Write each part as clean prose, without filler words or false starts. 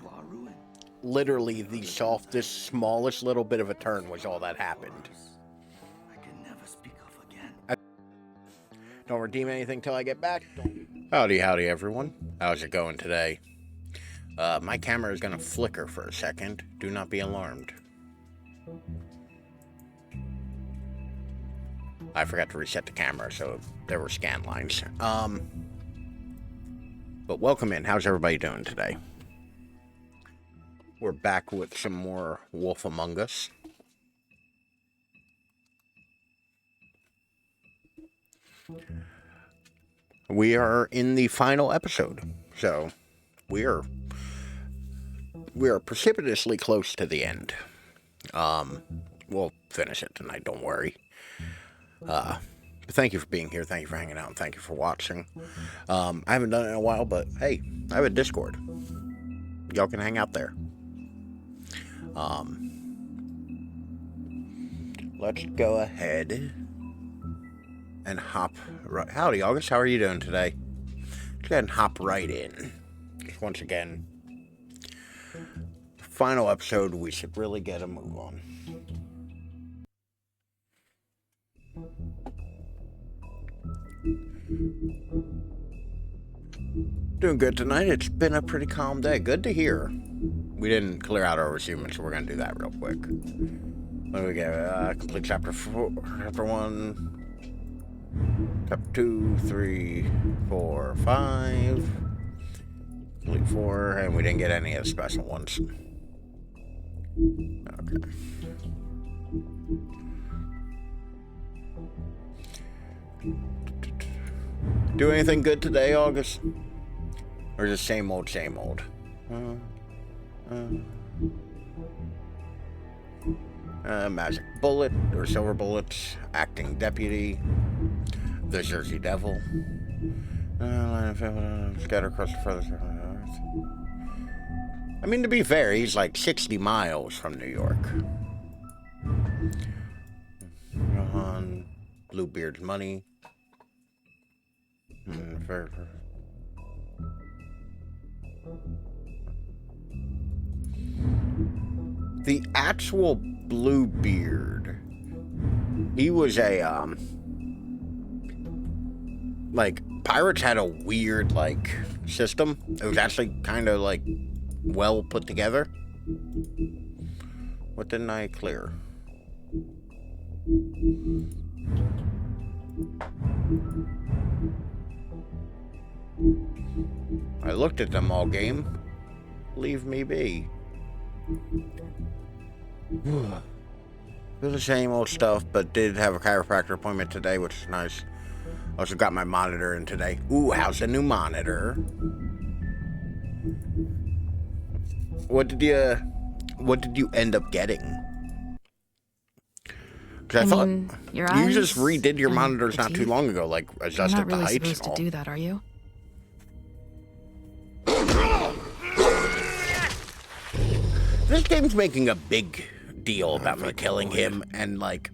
to our ruin. Literally, the softest, smallest little bit of a turn was all that happened. I can never speak of again. Don't redeem anything till I get back. Howdy, everyone. How's it going today? My camera is going to flicker for a second. Do not be alarmed. I forgot to reset the camera, so there were scan lines. But welcome in. How's everybody doing today? We're back with some more Wolf Among Us. We are in the final episode, so we are precipitously close to the end. We'll finish it tonight, don't worry. But thank you for being here, thank you for hanging out, and thank you for watching. I haven't done it in a while, but hey, I have a Discord. Y'all can hang out there. Let's go ahead and hop right. Howdy, August. How are you doing today? Let's go ahead and hop right in. Once again, final episode. We should really get a move on. Doing good tonight. It's been a pretty calm day. Good to hear. We didn't clear out our achievements, so we're gonna do that real quick. What do we get? Complete chapter 4, chapter 1, chapter 2, 3, 4, 5. Complete 4, and we didn't get any of the special ones. Okay. Do anything good today, August? Or just same old, same old? Magic bullet or silver bullets, acting deputy, the Jersey Devil, scatter across the furthest earth. I mean, to be fair, he's like 60 miles from New York. Johan, Bluebeard's money. The actual Bluebeard, he was a, like, pirates had a weird, like, system. It was actually kind of, like, well put together. What didn't I clear? I looked at them all game. Leave me be. The same old stuff, but did have a chiropractor appointment today, which is nice. Also got my monitor in today. Ooh, how's the new monitor? What did you end up getting? Because I thought your you eyes, just redid your monitors not too long ago, like adjusted You're not really the heights supposed and all. to do that, are you? This game's making a big deal about me killing him, and, like,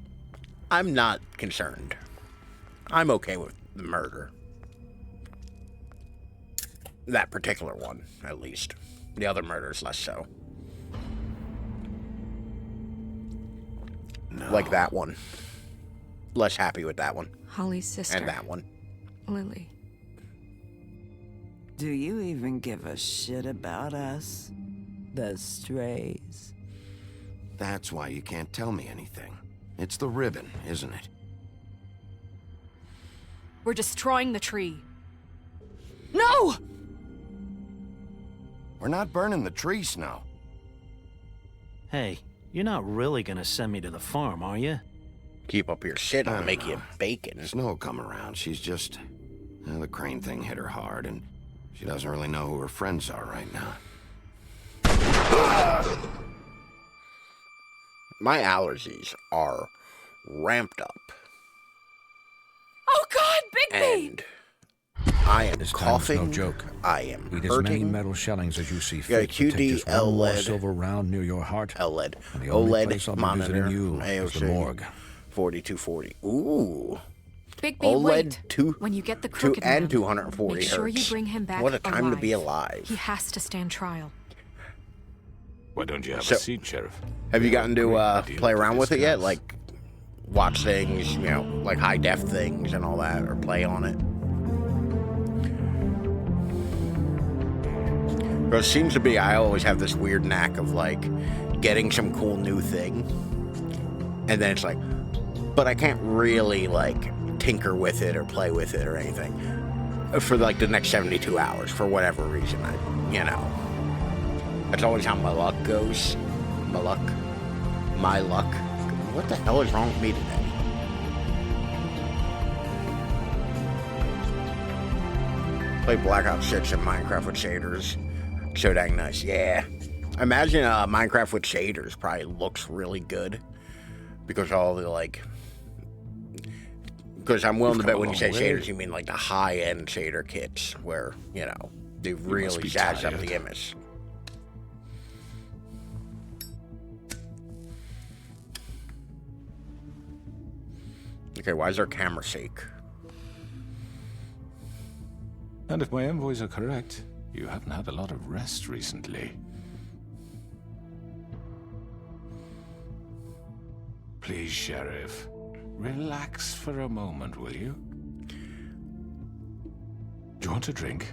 I'm not concerned. I'm okay with the murder. That particular one, at least. The other murders, less so. No. Like that one. Less happy with that one. Holly's sister. And that one. Lily. Do you even give a shit about us? The strays. That's why you can't tell me anything. It's the ribbon, isn't it? We're destroying the tree. No! We're not burning the tree, Snow. Hey, you're not really gonna send me to the farm, are you? Keep up your shit, I'll make you bacon. Snow come around. She's just... the crane thing hit her hard, and she doesn't really know who her friends are right now. My allergies are ramped up. Oh God, Bigby! And I am This time is coughing. no joke. I am Eat as many hurting. metal shellings as you see Yeah, fit. Protect QD, just one more LED. silver round near your heart. LED. And the only OLED place I'll be monitor. visiting you is the AOC. morgue. 4240. Ooh. Bigby, OLED wait. 2 When you get the crooked and man, 240 make sure hertz. you bring him back What a time to be alive. alive. He has to stand trial. Why don't you have So- a seat, Sheriff? Have you gotten to Great idea play to around with it yet? discuss. Like, watch things, you know, like high def things and all that, or play on it? But it seems to be, I always have this weird knack of like getting some cool new thing, and then it's like, but I can't really like tinker with it or play with it or anything for like the next 72 hours for whatever reason. You know, that's always how my luck goes. My luck. What the hell is wrong with me today? Play Black Ops 6 and Minecraft with shaders. So dang nice. Yeah. I imagine Minecraft with shaders probably looks really good. Because all the like... Because I'm willing to bet when you say shaders, you mean like the high-end shader kits. Where, you know, they really jazz up the image. Okay, why is our camera shake? And if my envoys are correct, you haven't had a lot of rest recently. Please, Sheriff, relax for a moment, will you? Do you want a drink?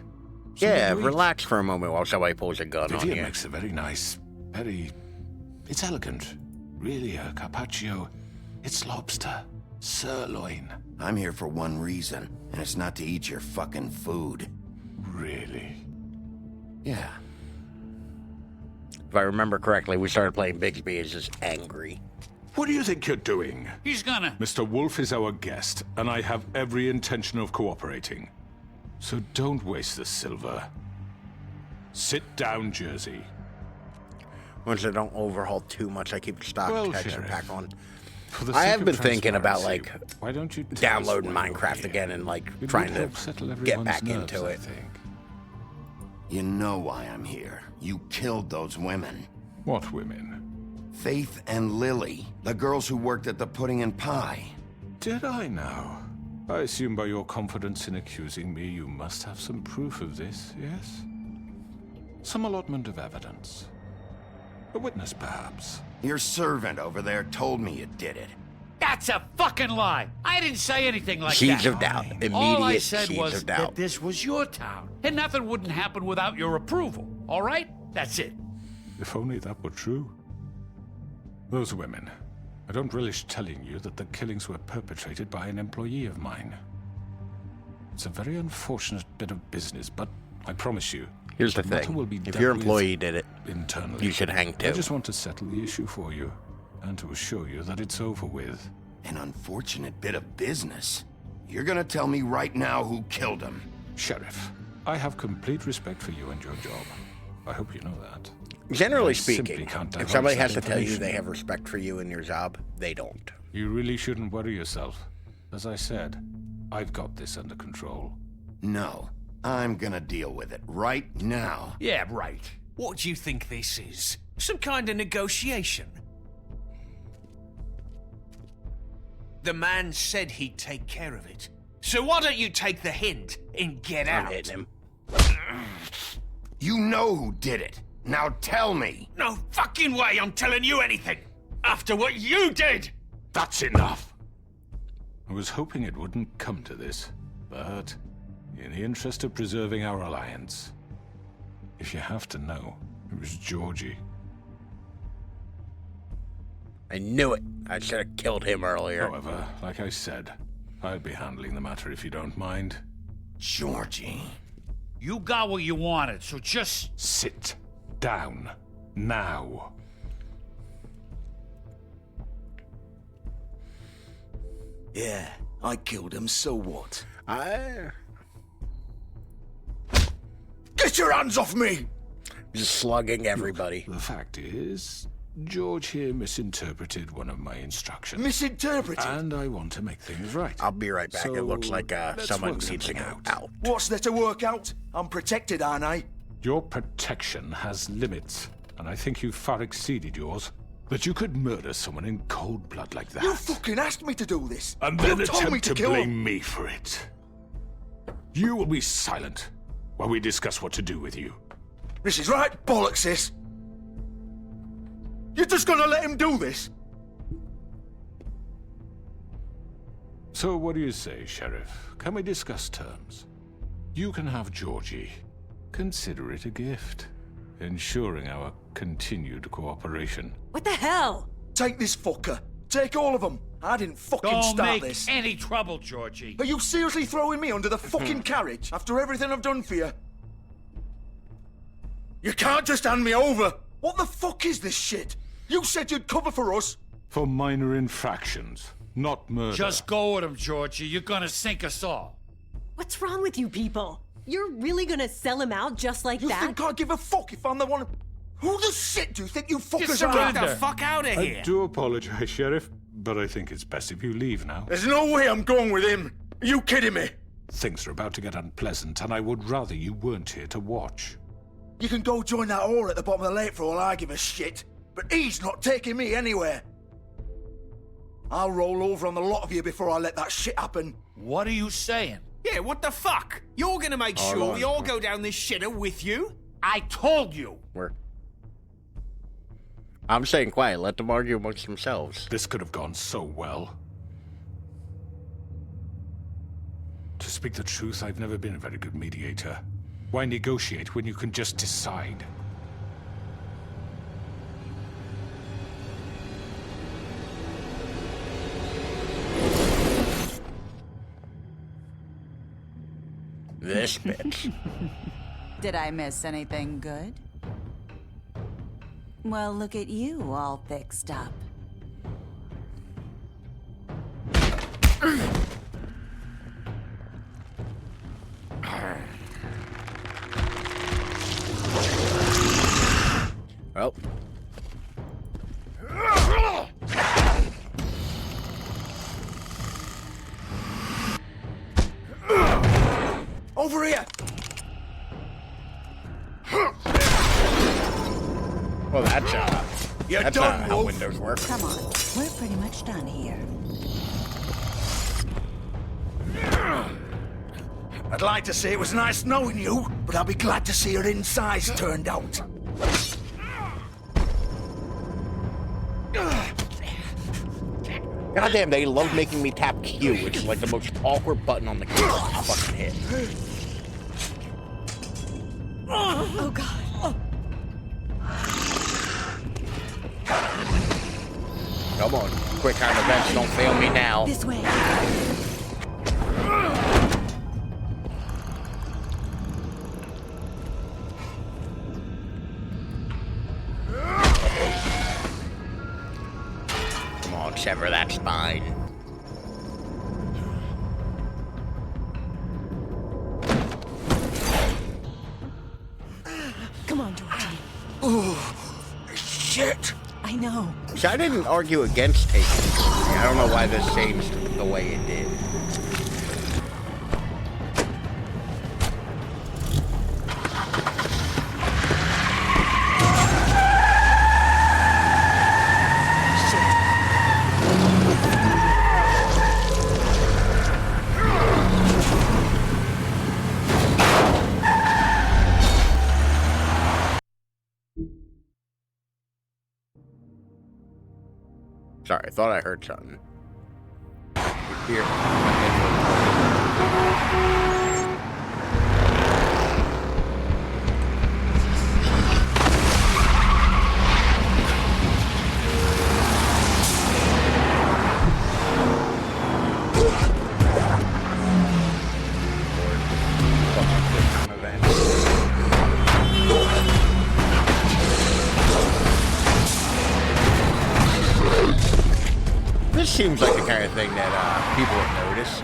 Yeah, Something to eat? relax for a moment while somebody pulls a gun on Vivian you. makes a very nice, it's elegant. Really, a carpaccio. It's lobster, sirloin. I'm here for one reason, and it's not to eat your fucking food. Really? Yeah. If I remember correctly, we started playing Bigsby as just angry. What do you think you're doing? He's gonna... Mr. Wolf is our guest, and I have every intention of cooperating. So don't waste the silver. Sit down, Jersey. Once I don't overhaul too much, I keep the stock Well, texture Sheriff, pack on. For the I sake have of been thinking about, transparency, like, why don't you tell us downloading why you're Minecraft here? again and, like, It trying would to help settle get everyone's back nerves, into I it. think. You know why I'm here. You killed those women. What women? Faith and Lily, the girls who worked at the Pudding and Pie. Did I now? I assume by your confidence in accusing me, you must have some proof of this, yes? Some allotment of evidence. A witness, perhaps. Your servant over there told me you did it. That's a fucking lie. I didn't say anything like Seeds that. of doubt. All I Immediate said seeds was of doubt. that this was your town, and nothing wouldn't happen without your approval. All right? That's it. If only that were true. Those women. I don't relish telling you that the killings were perpetrated by an employee of mine. It's a very unfortunate bit of business, but I promise you, Here's the matter thing. will be If dealt your with employee did it, internally. you should hang I too. just want to settle the issue for you, and to assure you that it's over with. An unfortunate bit of business. You're gonna tell me right now who killed him. Sheriff, I have complete respect for you and your job. I hope you know that. Generally I simply speaking, can't if divulge somebody that has to tell you information. they have respect for you and your job, they don't. You really shouldn't worry yourself. As I said, I've got this under control. No, I'm gonna deal with it right now. Yeah, right. What do you think this is? Some kind of negotiation? The man said he'd take care of it. So why don't you take the hint and get I'm out? hitting him. You know who did it. Now tell me. No fucking way I'm telling you anything! After what you did! That's enough! I was hoping it wouldn't come to this, but in the interest of preserving our alliance, if you have to know, it was Georgie. I knew it. I should have killed him earlier. However, like I said, I'll be handling the matter if you don't mind. Georgie. You got what you wanted, so just... Sit down. Now. Yeah, I killed him, so what? Get your hands off me! Just slugging everybody. The fact is, George here misinterpreted one of my instructions. Misinterpreted? And I want to make things right. I'll be right back. It looks like let's someone work needs to something go out. What's there to work out? I'm protected, aren't I? Your protection has limits, and I think you've far exceeded yours. That you could murder someone in cold blood like that. You fucking asked me to do this! And then you told me attempt to to kill blame him! me for it. You will be silent while we discuss what to do with you. This is right bollocks, this! You're just gonna let him do this? So what do you say, Sheriff? Can we discuss terms? You can have Georgie. Consider it a gift, ensuring our continued cooperation. What the hell? Take this fucker. Take all of them. I didn't fucking Don't start make this. any trouble, Georgie. Are you seriously throwing me under the fucking carriage after everything I've done for you? You can't just hand me over. What the fuck is this shit? You said you'd cover for us. For minor infractions, not murder. Just go with him, Georgie. You're gonna sink us all. What's wrong with you people? You're really gonna sell him out just like You that? think I give a fuck if I'm the one? Who the shit do you think you fuckers Just are? surrender. Get the fuck out of I here. do apologize, Sheriff, but I think it's best if you leave now. There's no way I'm going with him. Are you kidding me? Things are about to get unpleasant, and I would rather you weren't here to watch. You can go join that whore at the bottom of the lake for all I give a shit. But he's not taking me anywhere. I'll roll over on the lot of you before I let that shit happen. What are you saying? Yeah, what the fuck? You're gonna make Hold sure on. we all go down this shitter with you? I told you. I'm staying quiet. Let them argue amongst themselves. This could have gone so well. To speak the truth, I've never been a very good mediator. Why negotiate when you can just decide? This bitch. Did I miss anything good? Well, look at you, all fixed up. Well, Over here! well, that's You're that's done, how Wolf. windows work. Come on, we're pretty much done here. I'd like to say it was nice knowing you, but I'll be glad to see your insides turned out. Goddamn, they love making me tap Q, which is like the most awkward button on the keyboard to fucking hit. Oh god. Come on, quick time events, don't fail me now. This way. Come on, sever that spine. Come on, Georgie. Shit! I know. See, I didn't argue against taking it. I don't know why this changed the way it did. Sorry, I thought I heard something. Here. This seems like the kind of thing that people would notice.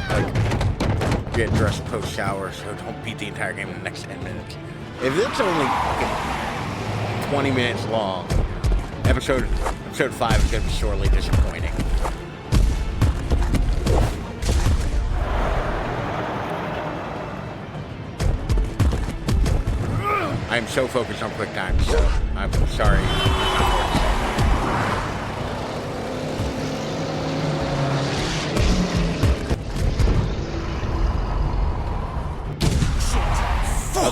Like, get dressed post-shower, so don't beat the entire game in the next 10 minutes. If it's only fucking 20 minutes long, episode 5 is going to be sorely disappointing. I'm so focused on quick time, so I'm sorry.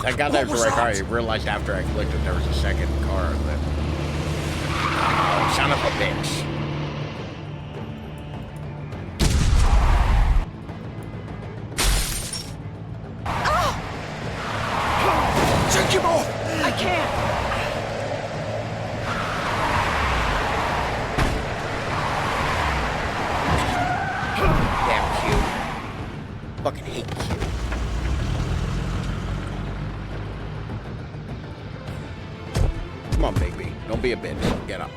thank God that was the right car. I realized after I clicked that there was a second car. That... Oh, son of a bitch. Take him off! I can't. Damn Q. Fucking hate Q. Come on, baby. Don't be a bitch. Get up.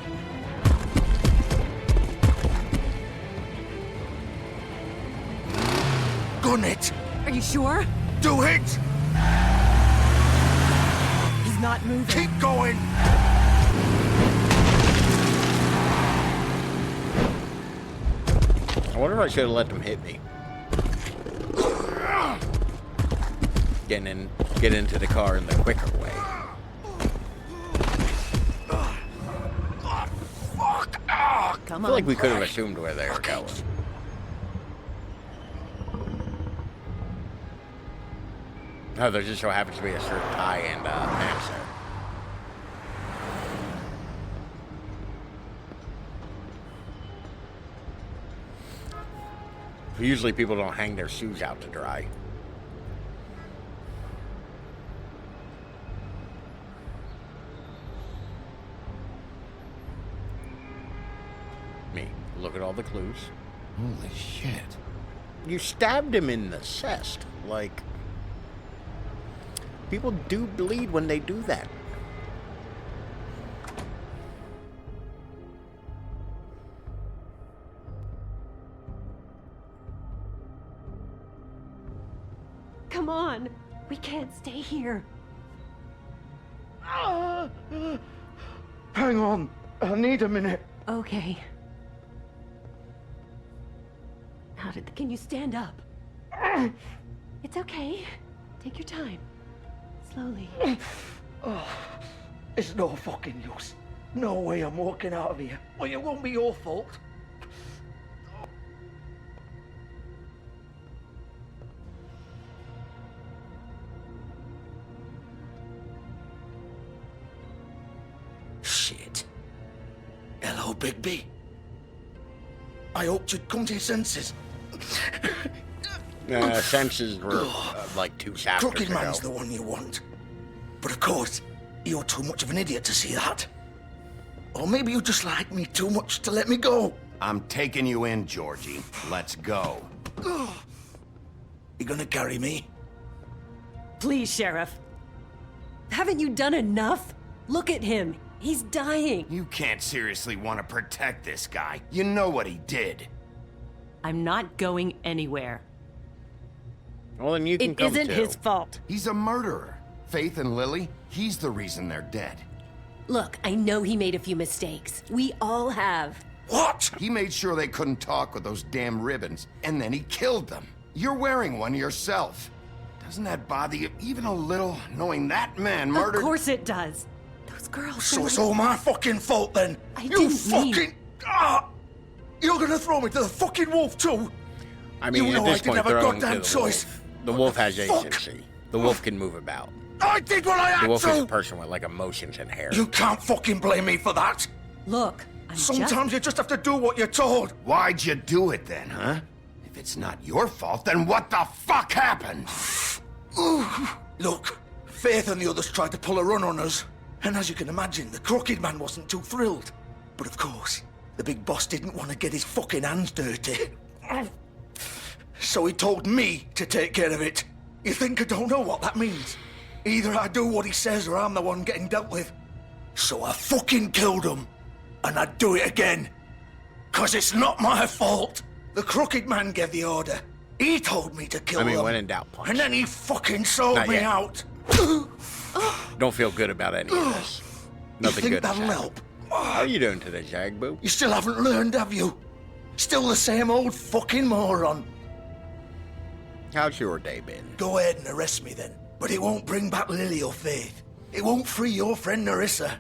Gun it! Are you sure? Do it! He's not moving. Keep going! I wonder if I should have let them hit me. Get into the car in the quicker way. Come I feel like we could have assumed where they were going. No, there just so happens to be a shirt, tie, and pants there. Usually people don't hang their shoes out to dry. Me. Look at all the clues. Holy shit. You stabbed him in the chest. Like, people do bleed when they do that. Come on. We can't stay here. Hang on. I need a minute. Okay. Can you stand up? It's okay. Take your time. Slowly. It's no fucking use. No way I'm walking out of here. Well, it won't be your fault. Shit. Hello, Bigby. I hoped you'd come to your senses. Senses were like 2 chapters Crooked ago. Man's the one you want. But of course, you're too much of an idiot to see that. Or maybe you just like me too much to let me go. I'm taking you in, Georgie. Let's go. You gonna carry me? Please, Sheriff. Haven't you done enough? Look at him. He's dying. You can't seriously want to protect this guy. You know what he did. I'm not going anywhere. Well, then you can It come isn't too. his fault. He's a murderer. Faith and Lily, he's the reason they're dead. Look, I know he made a few mistakes. We all have. What? He made sure they couldn't talk with those damn ribbons, and then he killed them. You're wearing one yourself. Doesn't that bother you even a little, knowing that man murdered... Of course it does. Those girls... So it's all my fucking fault then? I You didn't fucking... mean- You're gonna throw me to the fucking wolf too? I mean, You at know this I point, didn't have a throw him to goddamn the choice. wolf. The wolf has Fuck. agency. The wolf can move about. I did what I The had wolf is a to! person with, like, emotions and hair. You can't fucking blame me for that. Look, I'm Sometimes you just have to do what you're told. Why'd you do it then, huh? If it's not your fault, then what the fuck happened? Look, Faith and the others tried to pull a run on us. And as you can imagine, the Crooked Man wasn't too thrilled. But of course, the big boss didn't want to get his fucking hands dirty. So he told me to take care of it. You think I don't know what that means? Either I do what he says or I'm the one getting dealt with. So I fucking killed him. And I'd do it again. 'Cause it's not my fault. The Crooked Man gave the order. He told me to kill I mean, them. when in doubt, punch. And then he fucking sold Not me yet. out. Don't feel good about any of this. You Nothing think good has that'll happened. help? How are you doing today, Jagboo? You still haven't learned, have you? Still the same old fucking moron. How's your day been? Go ahead and arrest me then. But it won't bring back Lily or Faith. It won't free your friend Narissa.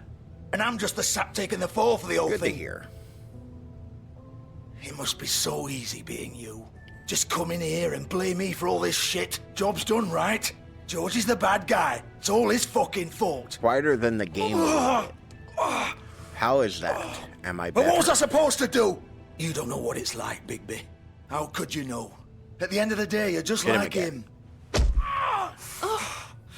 And I'm just the sap taking the fall for the whole Good thing. to hear. It must be so easy being you. Just come in here and blame me for all this shit. Job's done, right? George is the bad guy. It's all his fucking fault. Quieter than the game. How is that? Am I But better? what was I supposed to do? You don't know what it's like, Bigby. How could you know? At the end of the day, you're just Hit him like again. him.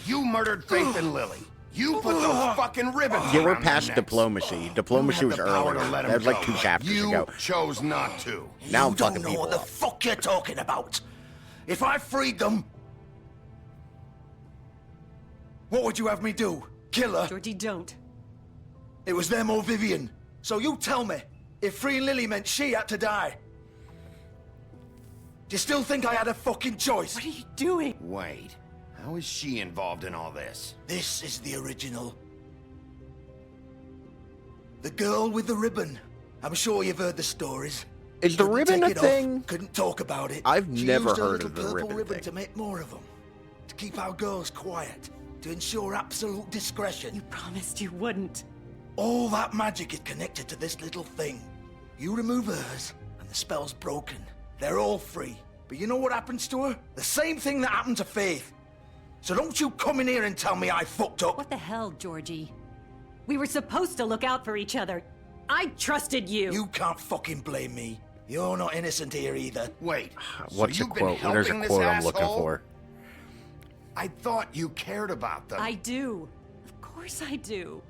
You murdered Faith and Lily. You put those fucking ribbons Yeah, we're around their past necks. diplomacy. Diplomacy You was had the power earlier. to let That him was like go. 2 chapters you ago. chose not to. Now I'm You fucking don't know people what the up. fuck you're talking about. If I freed them, what would you have me do? Kill her? Georgie, don't. It was them or Vivian. So you tell me, if freeing Lily meant she had to die, do you still think I had a fucking choice? What are you doing? Wait, how is she involved in all this? This is the original. The girl with the ribbon. I'm sure you've heard the stories. Is the Couldn't ribbon take a it off, thing? Couldn't talk about it. I've She never used her heard little of the purple ribbon thing. to make more of them. To keep our girls quiet. To ensure absolute discretion. You promised you wouldn't. All that magic is connected to this little thing. You remove hers, and the spell's broken. They're all free. But you know what happens to her? The same thing that happened to Faith. So don't you come in here and tell me I fucked up. What the hell, Georgie? We were supposed to look out for each other. I trusted you. You can't fucking blame me. You're not innocent here either. Wait, What's so a you've been quote? There's a helping this quote I'm looking asshole? for. I thought you cared about them. I do. Of course I do.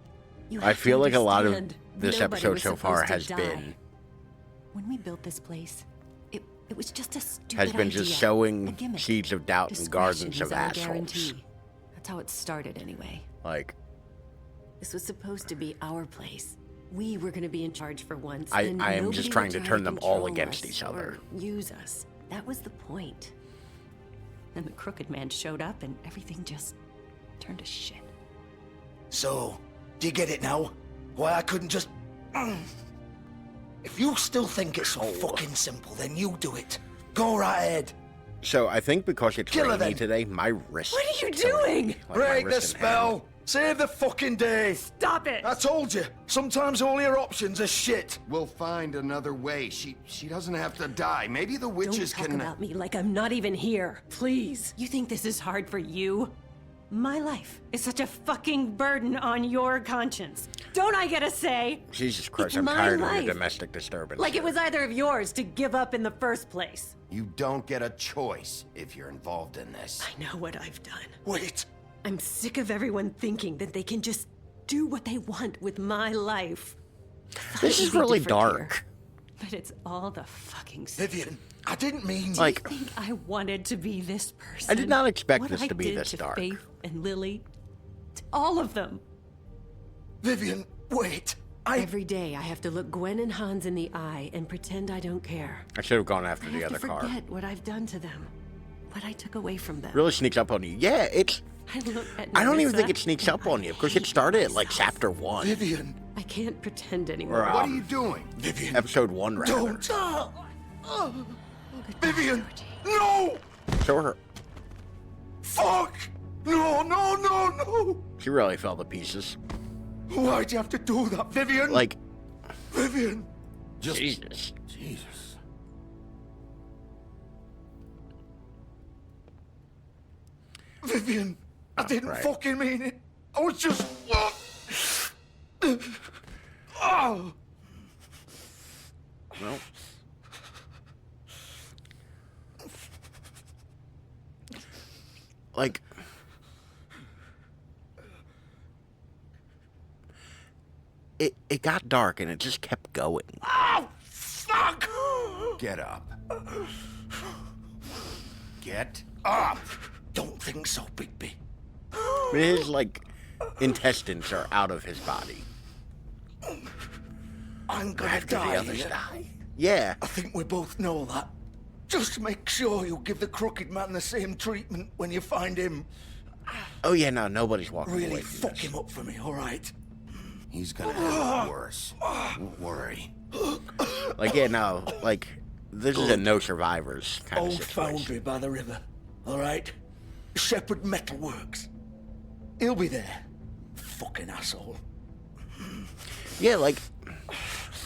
You I have to feel like a lot of understand, this nobody episode was so far supposed to has die. been When we built this place, it was just a stupid just idea, a sowing gimmick. seeds of doubt in Discretion gardens is of our assholes. guarantee. That's how it started anyway. Like, This was supposed to be our place. We were going to be in charge for once. I and am nobody just would trying to try turn them all control against us each other. or use us. That was the point. Then the crooked man showed up and everything just turned to shit. So, do you get it now? Why I couldn't just... If you still think it's so fucking simple, then you do it. Go right ahead. so I think because it's Kill her, rainy then. today, my wrist. What are you doing? Like, my Break the wrist and spell. hand. Save the fucking day. Stop it! I told you. Sometimes all your options are shit. We'll find another way. She doesn't have to die. Maybe the witches Don't talk can... about me like I'm not even here. Please. You think this is hard for you? My life is such a fucking burden on your conscience. Don't I get a say? Jesus Christ, It's I'm my tired of life. your domestic disturbance. Like it was either of yours to give up in the first place. You don't get a choice if you're involved in this. I know what I've done. Wait. I'm sick of everyone thinking that they can just do what they want with my life. I thought This it is would be really different dark. here, but it's all the fucking same. Vivian, I didn't mean... Like, I think I wanted to be this person. I did not expect What this I to be did this to dark. Faith and Lily, to all of them. Vivian, wait. Every day I have to look Gwen and Hans in the eye and pretend I don't care. I should have gone after I the have other to car. forget what I've done to them, what I took away from them. Really sneaks up on you. Yeah, it's. I look at I don't even Nerissa think it sneaks and up I on you because it hate started at like myself. chapter 1. Vivian. I can't pretend anymore. Or, What are you doing? Vivian. Episode 1, rather. Don't. Vivian. No. Show her. Fuck. No, no, no, no. She really fell to pieces. Why'd you have to do that, Vivian? Like, Vivian. Jesus. Jesus. Vivian. I didn't right. fucking mean it. I was just... Oh. Well. Like. It got dark and it just kept going. Oh, fuck. Get up. Get up. Don't think so, Bigby. His, like, intestines are out of his body. I'm gonna After die. the others here. die. Yeah. I think we both know that. Just make sure you give the crooked man the same treatment when you find him. Oh, yeah, no, nobody's walking Really away from fuck this. him up for me, all right? He's gonna have it worse. Don't worry. Like, yeah, no, like, this is a no survivors kind of Old situation. foundry by the river, all right? Shepherd Metalworks. He'll be there. Fucking asshole. Yeah, like,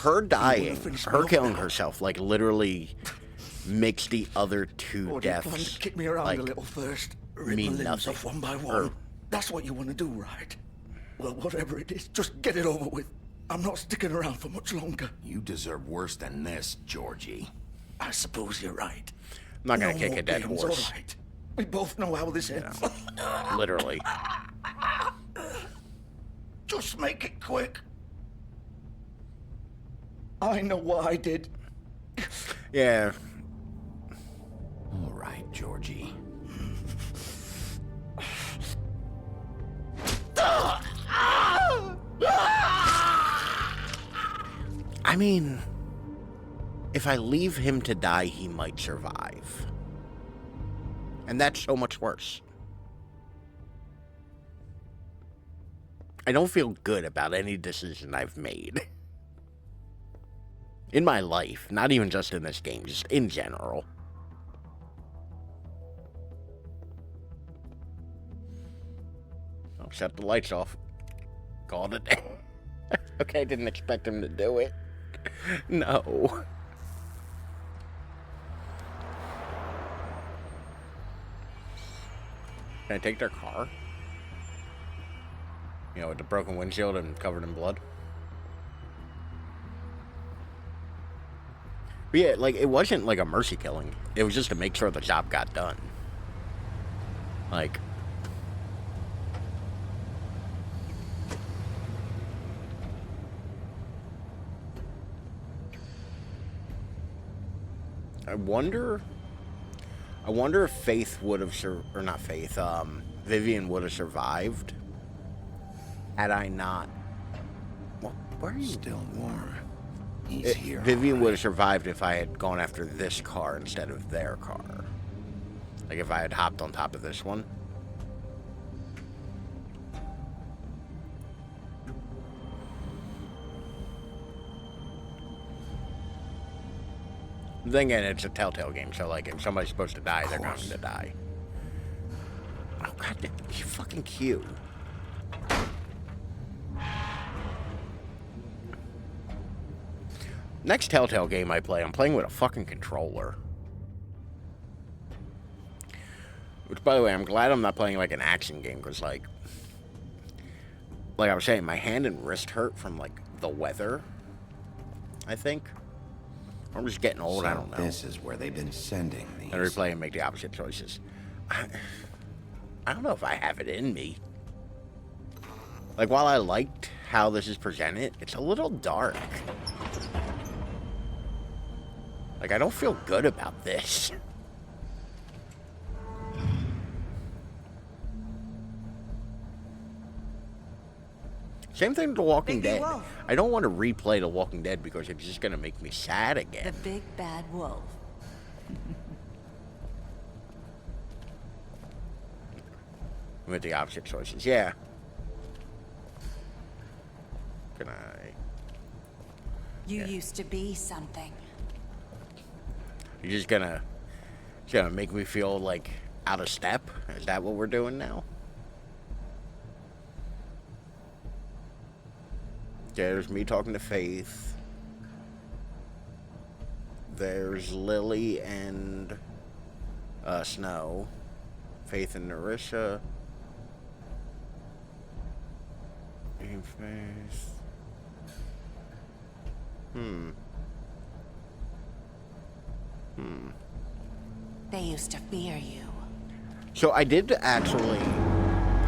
her dying, finish me her off killing now. herself, like, literally makes the other two Or do you plan deaths, to kick me around like, a little first? Rip mean the limbs nothing. off one by one. Or- That's what you want to do, right? Well, whatever it is, just get it over with. I'm not sticking around for much longer. You deserve worse than this, Georgie. I suppose you're right. I'm not gonna No kick more a dead games, horse. all right. We both know how this ends. Literally. Just make it quick. I know what I did. Yeah. All right, Georgie. I mean, if I leave him to die, he might survive. And that's so much worse. I don't feel good about any decision I've made. In my life, not even just in this game, just in general. I'll shut the lights off. Called it. Okay, I didn't expect him to do it. No. Can I take their car? You know, with the broken windshield and covered in blood? But yeah, like, it wasn't like a mercy killing. It was just to make sure the job got done. Like... I wonder if Faith would have, or not Faith, Vivian would have survived had I not. Well, where are you? Still warm. He's here. Vivian would have survived if I had gone after this car instead of their car. Like if I had hopped on top of this one. Then again, it's a Telltale game, so like if somebody's supposed to die, they're going to die. Oh god, you fucking cute. Next Telltale game I play, I'm playing with a fucking controller. Which, by the way, I'm glad I'm not playing like an action game, because like I was saying, my hand and wrist hurt from like the weather, I think. I'm just getting old, I don't know. This is where they've been sending these. And replay and make the opposite choices. I don't know if I have it in me. Like, while I liked how this is presented, it's a little dark. Like, I don't feel good about this. Same thing with The Walking Dead. Wolf. I don't want to replay The Walking Dead because it's just going to make me sad again. The big bad wolf. With the opposite choices, yeah. Can I? You used to be something. You're just gonna make me feel like out of step? Is that what we're doing now? There's me talking to Faith. There's Lily and Snow. Faith and Nerissa. And Faith. They used to fear you. So I did actually,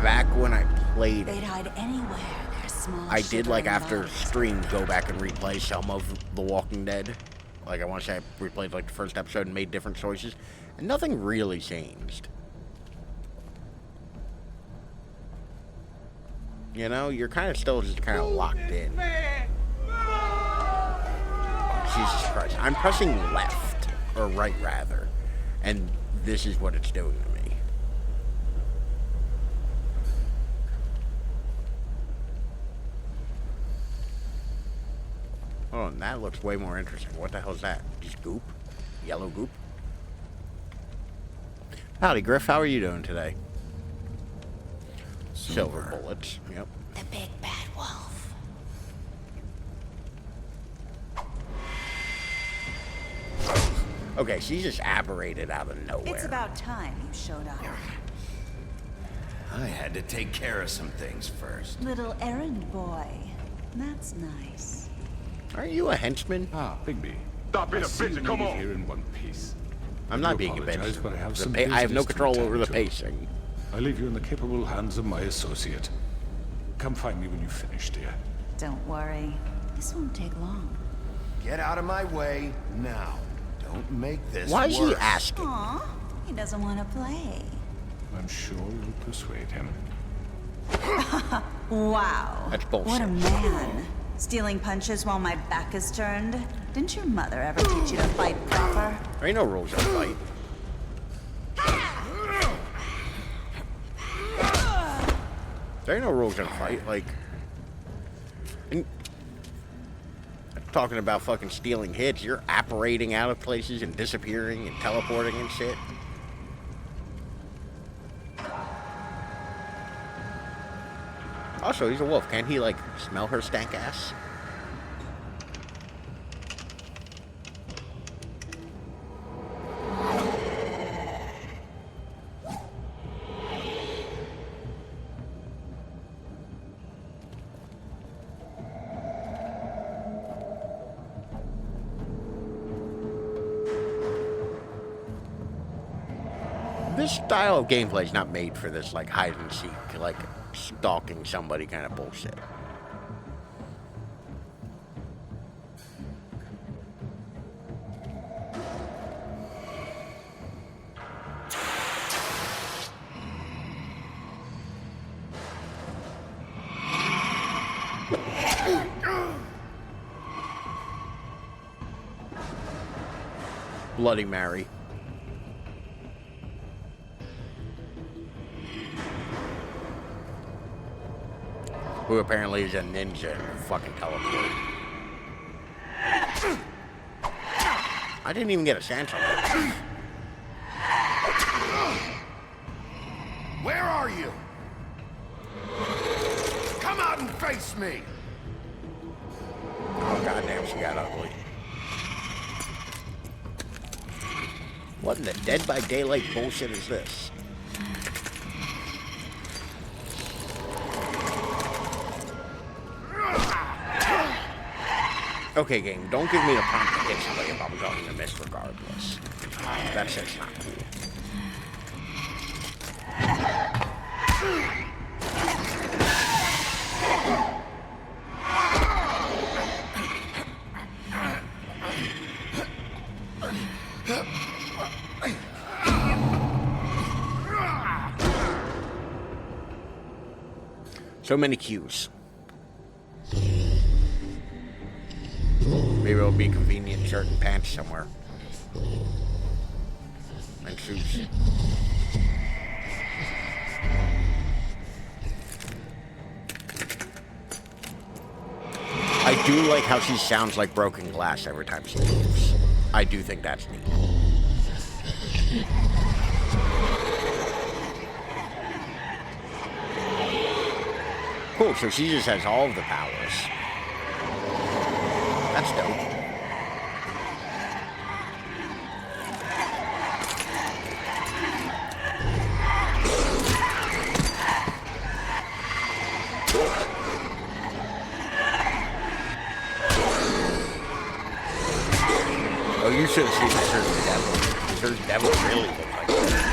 back when I played They'd hide anywhere. Their small. I did, like, shivering after bodies. stream, go back and replay some of The Walking Dead. Like, I want to say I replayed, like, the first episode and made different choices. And nothing really changed. You know, you're kind of still just kind of locked in. Oh, Jesus Christ. I'm pressing left, or right, rather. And this is what it's doing to me. Oh, and that looks way more interesting. What the hell is that? Just goop? Yellow goop? Howdy, Griff. How are you doing today? Silver bullets. Yep. The big bad wolf. Okay, she's just aberrated out of nowhere. It's about time you showed up. I had to take care of some things first. Little errand boy. That's nice. Aren't you a henchman? Ah, Bigby. Stop being a bitch, come on! Here in one piece. I'm not being a Apologize, bitch. but I have some I have no business to control over attend the to. pacing. I leave you in the capable hands of my associate. Come find me when you finish, dear. Don't worry. This won't take long. Get out of my way now. Don't make this Why is he worse. asking? Aw, he doesn't want to play. I'm sure you'll persuade him. Wow. That's bullshit. What a man. Stealing punches while my back is turned? Didn't your mother ever teach you to fight proper? There ain't no rules in a fight. There ain't no rules in a fight. Like, and talking about fucking stealing hits, you're apparating out of places and disappearing and teleporting and shit. Also, he's a wolf. Can't he, like, smell her stank ass? This style of gameplay is not made for this, like, hide and seek, like, stalking somebody kind of bullshit. Bloody Mary. Who apparently is a ninja and fucking teleport. I didn't even get a chance on that. Where are you? Come out and face me! Oh, goddamn, she got ugly. What in the Dead by Daylight bullshit is this? Okay, game, don't give me the prompt to hit somebody if I'm going to miss regardless. That shit's not cool. So many cues. Maybe it'll be a convenient shirt and pants somewhere. And shoes. I do like how she sounds like broken glass every time she moves. I do think that's neat. Cool, so she just has all of the powers. That's dope. Oh, you should have seen the Church of the Devil. The Church of the Devil really looked like that.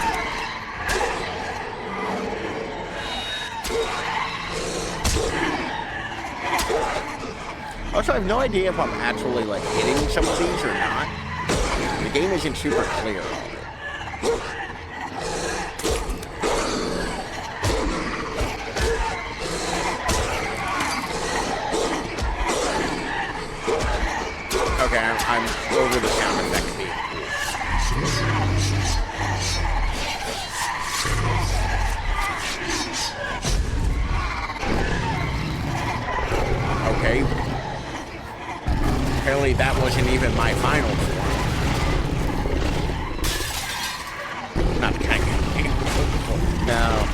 Also, I have no idea if I'm actually, like, hitting some of these or not. The game isn't super clear on it. Okay, I'm over the sound effect being cool. Okay. Apparently that wasn't even my final form. Not the kind of game. No.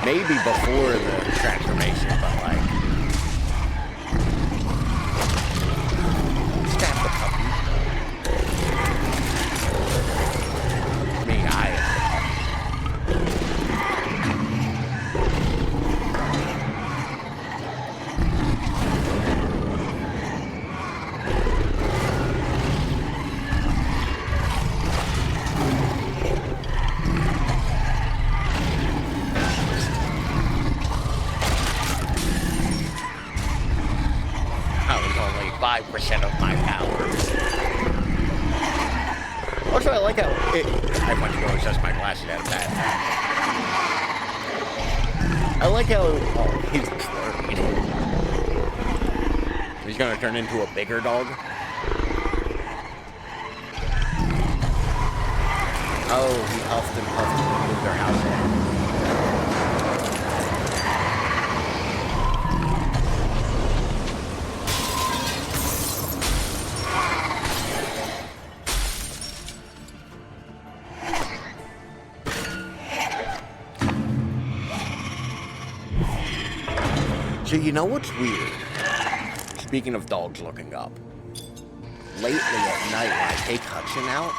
Maybe before the transformation, but like... Stab the puppy. Me, I am the puppy. 100% of my powers. Also, I like how I went to go adjust my glasses out of that. I like how he's worried. He's gonna turn into a bigger dog. Oh, he huffed and puffed to move their house in. So you know what's weird? Speaking of dogs looking up. Lately at night when I take Hudson out,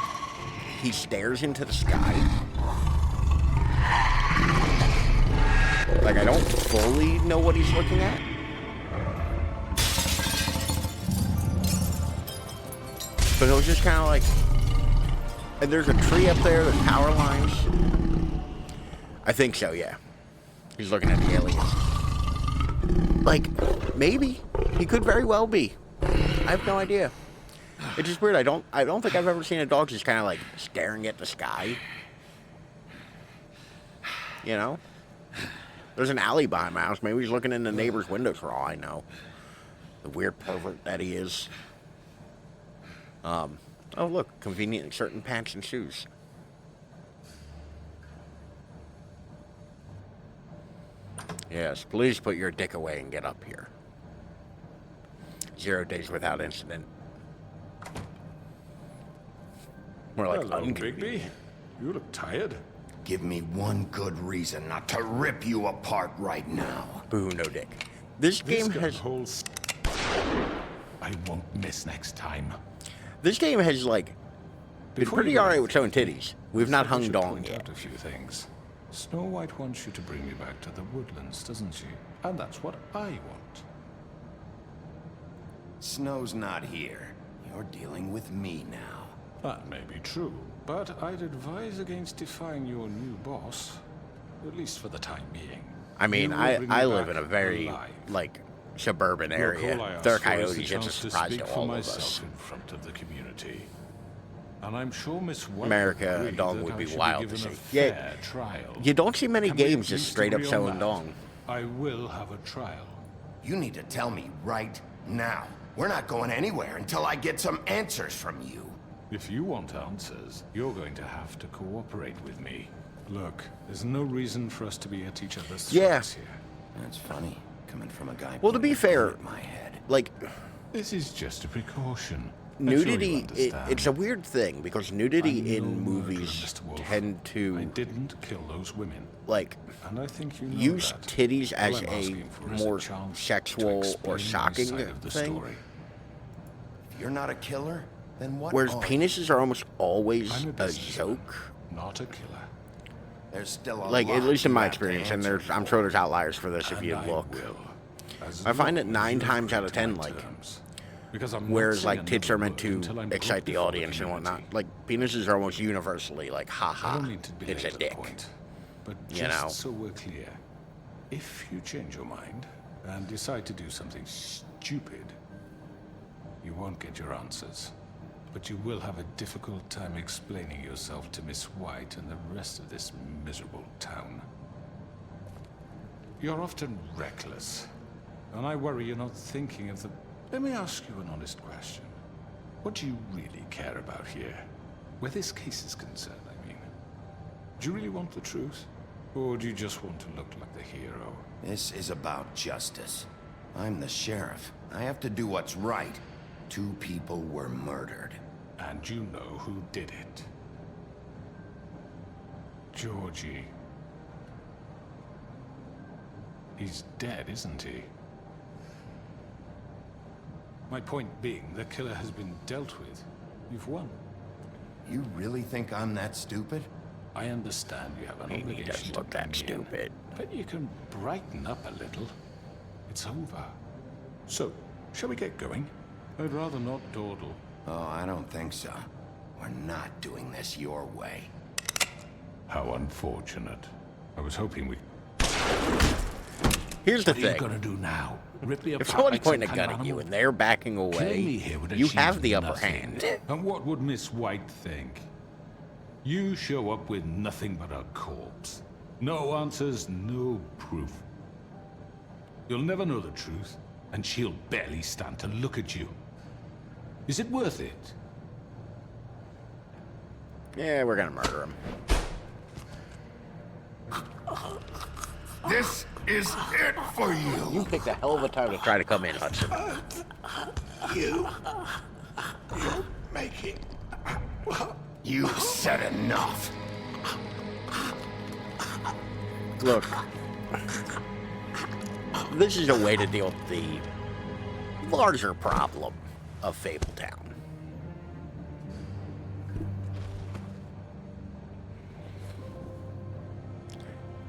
he stares into the sky. Like I don't fully know what he's looking at. But it was just kind of like, and there's a tree up there, there's power lines. I think so, yeah. He's looking at the aliens. Like, maybe. He could very well be. I have no idea. It's just weird. I don't think I've ever seen a dog just kind of like staring at the sky. You know? There's an alley behind my house. Maybe he's looking in the neighbor's windows for all I know. The weird pervert that he is. Oh, look. Convenient insert in pants and shoes. Yes, please put your dick away and get up here. 0 days without incident. More like Hello, Bigby. You look tired. Give me one good reason not to rip you apart right now. Boo, no dick. This game has... I won't miss next time. This game has, like, been pretty alright with showing titties. We've not hung dong yet. yet. A few things. Snow White wants you to bring me back to the woodlands, doesn't she? And that's what I want. Snow's not here. You're dealing with me now. That may be true, but I'd advise against defying your new boss, at least for the time being. I mean, I live in a very, like, suburban area. There are coyotes, it's a surprise to all of us. In front of the community. And I'm sure Miss White America, dong would be wild to see. Yeah, you don't see many games just straight up showing dong. I will have a trial. You need to tell me right now. We're not going anywhere until I get some answers from you. If you want answers, you're going to have to cooperate with me. Look, there's no reason for us to be at each other's throats here. That's funny, coming from a guy. Well, to be fair, like, this is just a precaution. Nudity, it's a weird thing, because nudity in movies tend to... I didn't kill those women. Like, and I think you know use that. titties as a more sexual or shocking thing. If you're not a killer, then what? Whereas penises are almost always a joke. Not a killer. There's still a like, lot at least in my you have to experience, and answer I'm sure there's outliers for this if you look. I find it 9 times out of 10, like, whereas, like, tits are meant to excite the audience and whatnot. Like, penises are almost universally, like, haha, it's a dick. But you know? So we're clear, if you change your mind and decide to do something stupid, you won't get your answers. But you will have a difficult time explaining yourself to Miss White and the rest of this miserable town. You're often reckless, and I worry you're not thinking of the... Let me ask you an honest question. What do you really care about here? Where this case is concerned, I mean. Do you really want the truth? Or do you just want to look like the hero? This is about justice. I'm the sheriff. I have to do what's right. 2 people were murdered. And you know who did it. Georgie. He's dead, isn't he? My point being, the killer has been dealt with. You've won. You really think I'm that stupid? I understand you have an obligation. He doesn't look that stupid. But you can brighten up a little. It's over. So, shall we get going? I'd rather not dawdle. Oh, I don't think so. We're not doing this your way. How unfortunate. I was hoping we... Here's the What are you thing. gonna do now? Rip me If apart someone's like some pointing a kind of gun at you animal? and they're backing Killing away, me here would you achieve have the upper nothing. hand. And what would Miss White think? You show up with nothing but a corpse. No answers, no proof. You'll never know the truth, and she'll barely stand to look at you. Is it worth it? Yeah, we're gonna murder him. This is it for you. You picked a hell of a time to try to come in, Hudson. You make it. You said enough. Look, this is a way to deal with the larger problem of Fabletown.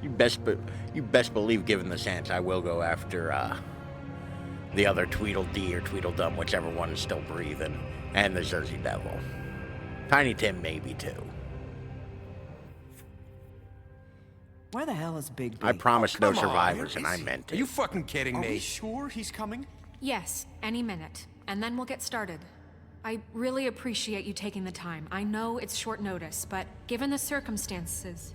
You best believe, given the chance, I will go after the other Tweedledee or Tweedledum, whichever one is still breathing, and the Jersey Devil. Tiny Tim maybe too. Where the hell is Big B? I promised no come on. survivors, and I meant Are it. you fucking kidding Are me? we sure he's coming? Yes, any minute. And then we'll get started. I really appreciate you taking the time. I know it's short notice, but given the circumstances...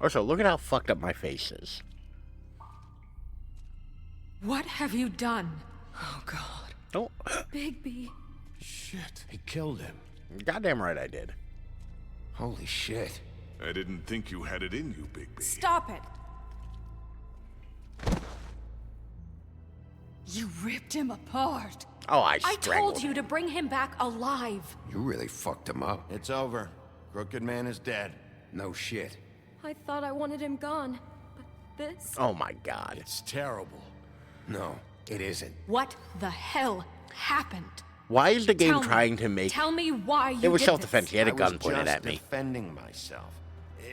Also, look at how fucked up my face is. What have you done? Oh, God. Don't. Bigby. Shit. He killed him. Goddamn right I did. Holy shit. I didn't think you had it in you, Bigby. Stop it! You ripped him apart. Oh, I I strangled told you to bring him back alive. You really fucked him up. It's over. Crooked Man is dead. No shit. I thought I wanted him gone, but this... Oh my God. It's terrible. No, it isn't. What the hell happened? Why is the game Tell me. trying to make... Tell me why you It was did self-defense. this. He had a I gun was pointed just at me. defending myself.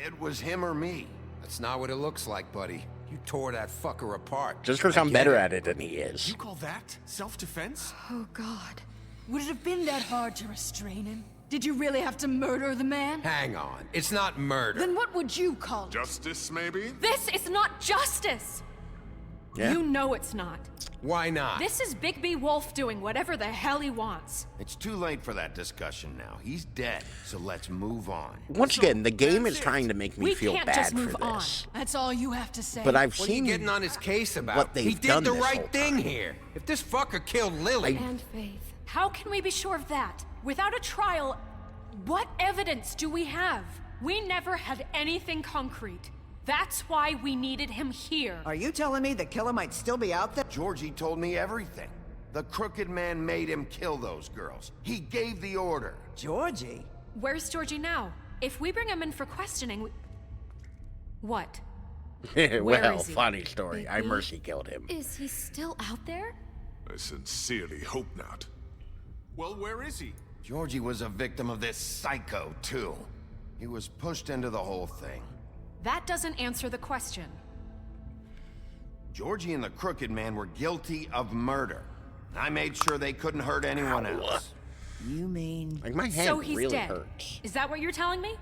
It was him or me. That's not what it looks like, buddy. You tore that fucker apart. Just because I I'm get better it. at it than he is. You call that self-defense? Oh, God. Would it have been that hard to restrain him? Did you really have to murder the man? Hang on. It's not murder. Then what would you call it? Justice, maybe? This is not justice! Yeah. You know it's not. Why not? This is Bigby Wolf doing whatever the hell he wants. It's too late for that discussion now. He's dead, so let's move on. Once again, the game is trying to make me We feel can't bad just for move on. this. That's all you have to say. But I've What are you seen getting on his case about? what they've he did done the this right whole thing time. here. If this fucker killed Lily... And Faith. How can we be sure of that? Without a trial, what evidence do we have? We never had anything concrete. That's why we needed him here. Are you telling me the killer might still be out there? Georgie told me everything. The Crooked Man made him kill those girls. He gave the order. Georgie? Where's Georgie now? If we bring him in for questioning, What? Well, is he? funny story. I mercy killed him. Is he still out there? I sincerely hope not. Well, where is he? Georgie was a victim of this psycho, too. He was pushed into the whole thing. That doesn't answer the question. Georgie and the Crooked Man were guilty of murder. I made sure they couldn't hurt anyone else. You mean... Like, my hand So he's really dead. hurts. Is that what you're telling me?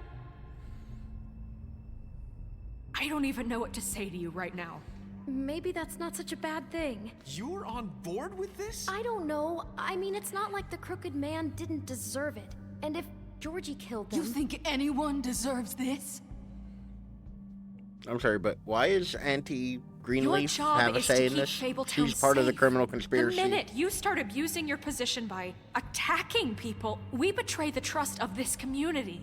I don't even know what to say to you right now. Maybe that's not such a bad thing. You're on board with this? I don't know. I mean, it's not like the Crooked Man didn't deserve it. And if Georgie killed them... You think anyone deserves this? I'm sorry, but why is Auntie Your Greenleaf job have a is to say in keep this? Fabletown She's part of the safe. criminal conspiracy. The minute you start abusing your position by attacking people, we betray the trust of this community.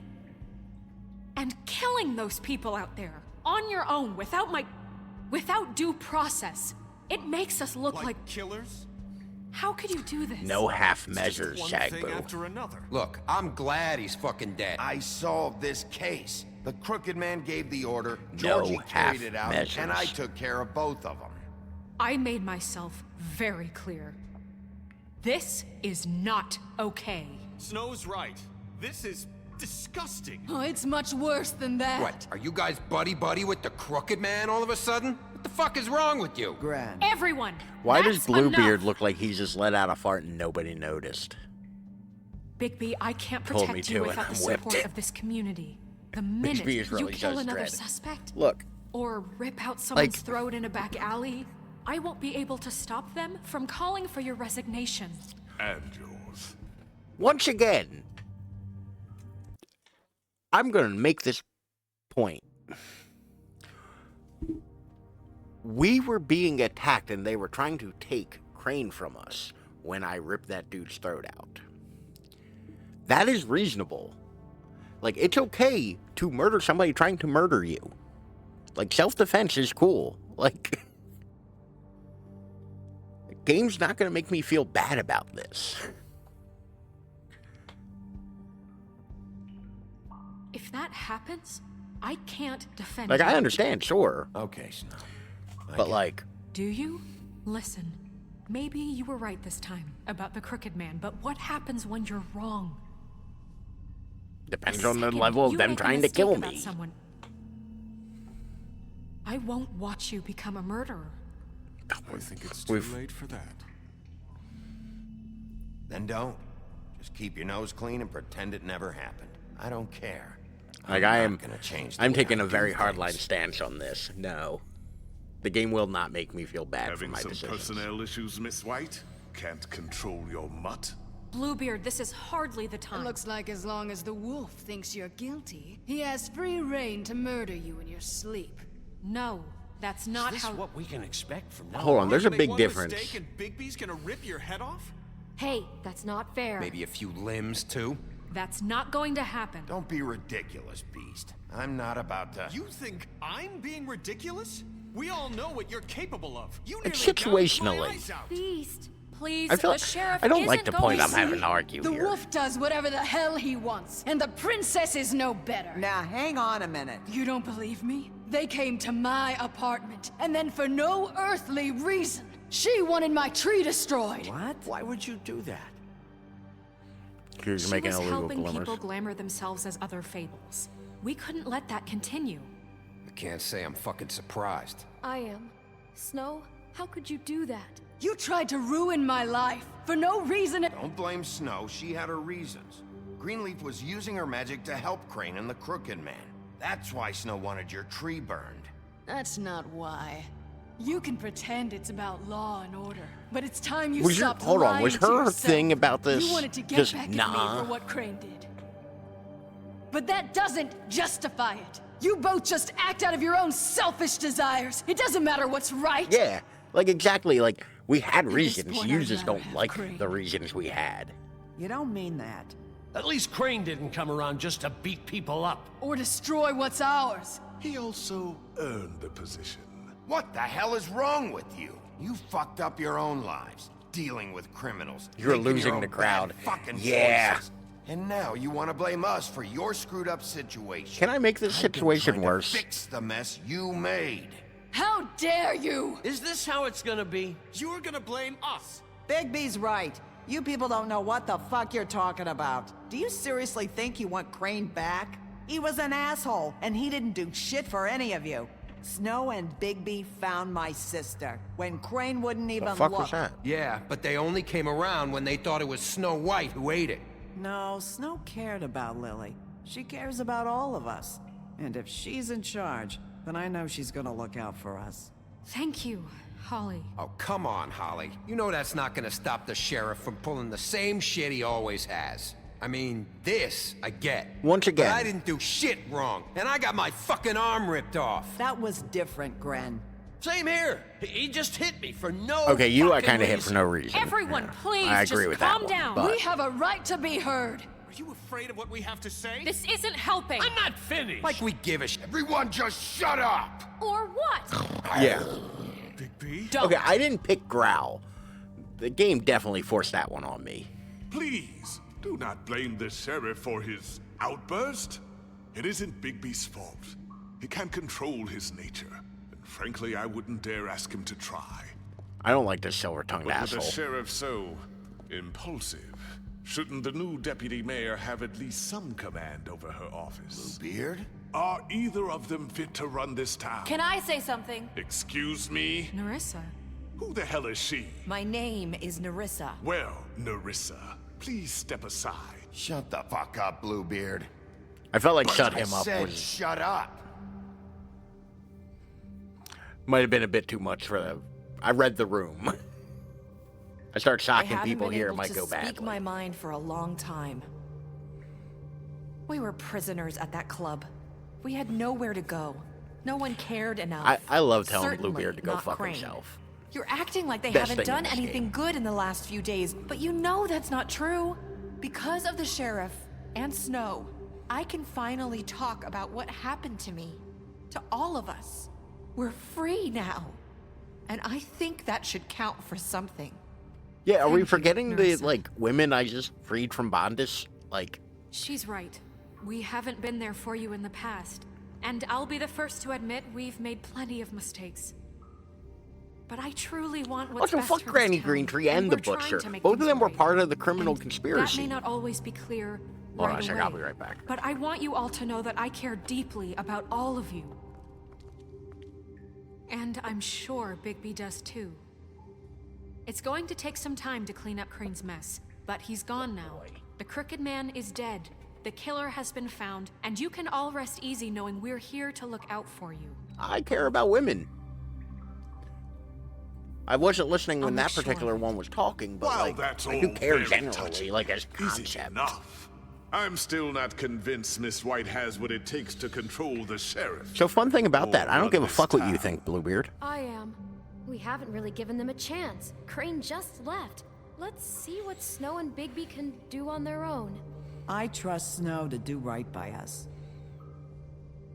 And killing those people out there, on your own, without due process, it makes us look like killers? How could you do this? No half measures, One thing Shagbo. after another. Look, I'm glad he's fucking dead. I solved this case. The Crooked Man gave the order, No Georgie half carried it out, measures. and I took care of both of them. I made myself very clear. This is not okay. Snow's right. This is disgusting. Oh, it's much worse than that. What, are you guys buddy-buddy with the Crooked Man all of a sudden? What the fuck is wrong with you? Gran. Everyone! Why does that's Bluebeard enough. look like he's just let out a fart and nobody noticed? Bigby, I can't Told me protect to, you and without I'm the whipped. support of this community. The minute Bixby is you really kill just another dread. suspect, Look, or rip out someone's Like- throat in a back alley, I won't be able to stop them from calling for your resignation. And yours. once again, I'm going to make this point. We were being attacked and they were trying to take Crane from us when I ripped that dude's throat out. That is reasonable. Like, it's okay to murder somebody trying to murder you. Like, self-defense is cool. Like, the game's not going to make me feel bad about this. If that happens, I can't defend Like, you. I understand, sure. Okay, Snow. But, like... Do you? Listen, maybe you were right this time about the Crooked Man, but what happens when you're wrong? Depends The on the second level of you them make a trying to mistake kill about me. someone, I won't watch you become a murderer. I think it's too late for that. Then don't. Just keep your nose clean and pretend it never happened. I don't care. Like, I'm not gonna change the I'm way taking I a very do hardline things. stance on this. No. The game will not make me feel bad Having for my some decisions. personnel issues, Miss White? Can't control your mutt? Bluebeard, this is hardly the time. It looks like as long as the wolf thinks you're guilty, he has free reign to murder you in your sleep. No, that's not Is this how... what we can expect from now Hold on, there's a Make big one difference. mistake and Bigby's gonna rip your head off? Hey, that's not fair. Maybe a few limbs, too? That's not going to happen. Don't be ridiculous, Beast. I'm not about to... You think I'm being ridiculous? We all know what you're capable of. You It's nearly gouged my situationally. eyes out. Beast. Please, I feel the like, sheriff I don't like isn't the point going I'm having to argue The here. wolf does whatever the hell he wants, and the princess is no better. Now, hang on a minute. You don't believe me? They came to my apartment, and then for no earthly reason, she wanted my tree destroyed. What? Why would you do that? You're She making was illegal helping glimmers. people glamour themselves as other fables. We couldn't let that continue. I can't say I'm fucking surprised. I am. Snow, how could you do that? You tried to ruin my life for no reason. Don't blame Snow. She had her reasons. Greenleaf was using her magic to help Crane and the Crooked Man. That's why Snow wanted your tree burned. That's not why. You can pretend it's about law and order, but it's time you Was your- stopped hold on, lying was to her yourself. thing about this You wanted to get just back nah? at me for what Crane did. But that doesn't justify it. You both just act out of your own selfish desires. It doesn't matter what's right. Yeah, like exactly. Like, we had this reasons. point, You I'd just rather don't have like Crane. the reasons we had. You don't mean that. At least Crane didn't come around just to beat people up. Or destroy what's ours. He also earned the position. What the hell is wrong with you? You fucked up your own lives, dealing with criminals. You're making your losing own the crowd. bad fucking Yeah. choices. And now you want to blame us for your screwed up situation. Can I make this I've been situation trying to worse? Fix the mess you made. How dare you! Is this how it's gonna be? You're gonna blame us. Bigby's right. You people don't know what the fuck you're talking about. Do you seriously think you want Crane back? He was an asshole, and he didn't do shit for any of you. Snow and Bigby found my sister when Crane wouldn't even fuck look. was that? Yeah, but they only came around when they thought it was Snow White who ate it. No, Snow cared about Lily. She cares about all of us. And if she's in charge, then I know she's gonna look out for us. Thank you, Holly. Oh, come on, Holly. You know that's not gonna stop the sheriff from pulling the same shit he always has. I mean, this, I get. Once again. But I didn't do shit wrong, and I got my fucking arm ripped off. That was different, Gren. Same here. He just hit me for no Okay, you I fucking kind of hit for reason. no reason. Everyone, Yeah. please, I agree just with calm that down. One, We but have a right to be heard. Are you afraid of what we have to say? This isn't helping. I'm not finished. Like we give a shit. Everyone just shut up! Or what? yeah. Big B? Don't. Okay, I didn't pick Growl. The game definitely forced that one on me. Please, do not blame the sheriff for his outburst. It isn't Bigby's fault. He can't control his nature. And frankly, I wouldn't dare ask him to try. I don't like this silver-tongued But with asshole. a sheriff so impulsive, shouldn't the new deputy mayor have at least some command over her office? Beard? Are either of them fit to run this town? Can I say something? Excuse me? Nerissa. Who the hell is she? My name is Nerissa. Well, Nerissa, please step aside. Shut the fuck up, Bluebeard. I felt like But shut I him up said was shut up. might have been a bit too much for them. I read the room. I start shocking people here, it might go I haven't been able to badly. speak my mind for a long time. We were prisoners at that club. We had nowhere to go. No one cared enough. I love telling Certainly Bluebeard to go not fuck Crane. himself. You're acting like they Best haven't thing in done this anything game. good in the last few days, but you know that's not true. Because of the sheriff and Snow, I can finally talk about what happened to me. To all of us. We're free now. And I think that should count for something. Yeah, are we Thank you, forgetting the, Nerissa. like, women I just freed from bondage? Like, She's right. We haven't been there for you in the past. And I'll be the first to admit we've made plenty of mistakes. But I truly want what's also best fuck for this Granny town, Greentree and the we're trying Butcher. to make Both of things them were right. part of the criminal That conspiracy. may not always be clear Hold on right a second, away. I'll be right back. But I want you all to know that I care deeply about all of you. And I'm sure Bigby does too. It's going to take some time to clean up Crane's mess, but he's gone now. The Crooked Man is dead. The killer has been found, and you can all rest easy knowing we're here to look out for you. I care about women. I wasn't listening when I'll that make sure particular of it. one was talking, but Well, like, that's I do all care very generally, touching. like as Is it concept. enough? I'm still not convinced Miss White has what it takes to control the sheriff. So fun thing about that, I don't give a this fuck what you town. think, Bluebeard. I am. We haven't really given them a chance. Crane just left. Let's see what Snow and Bigby can do on their own. I trust Snow to do right by us.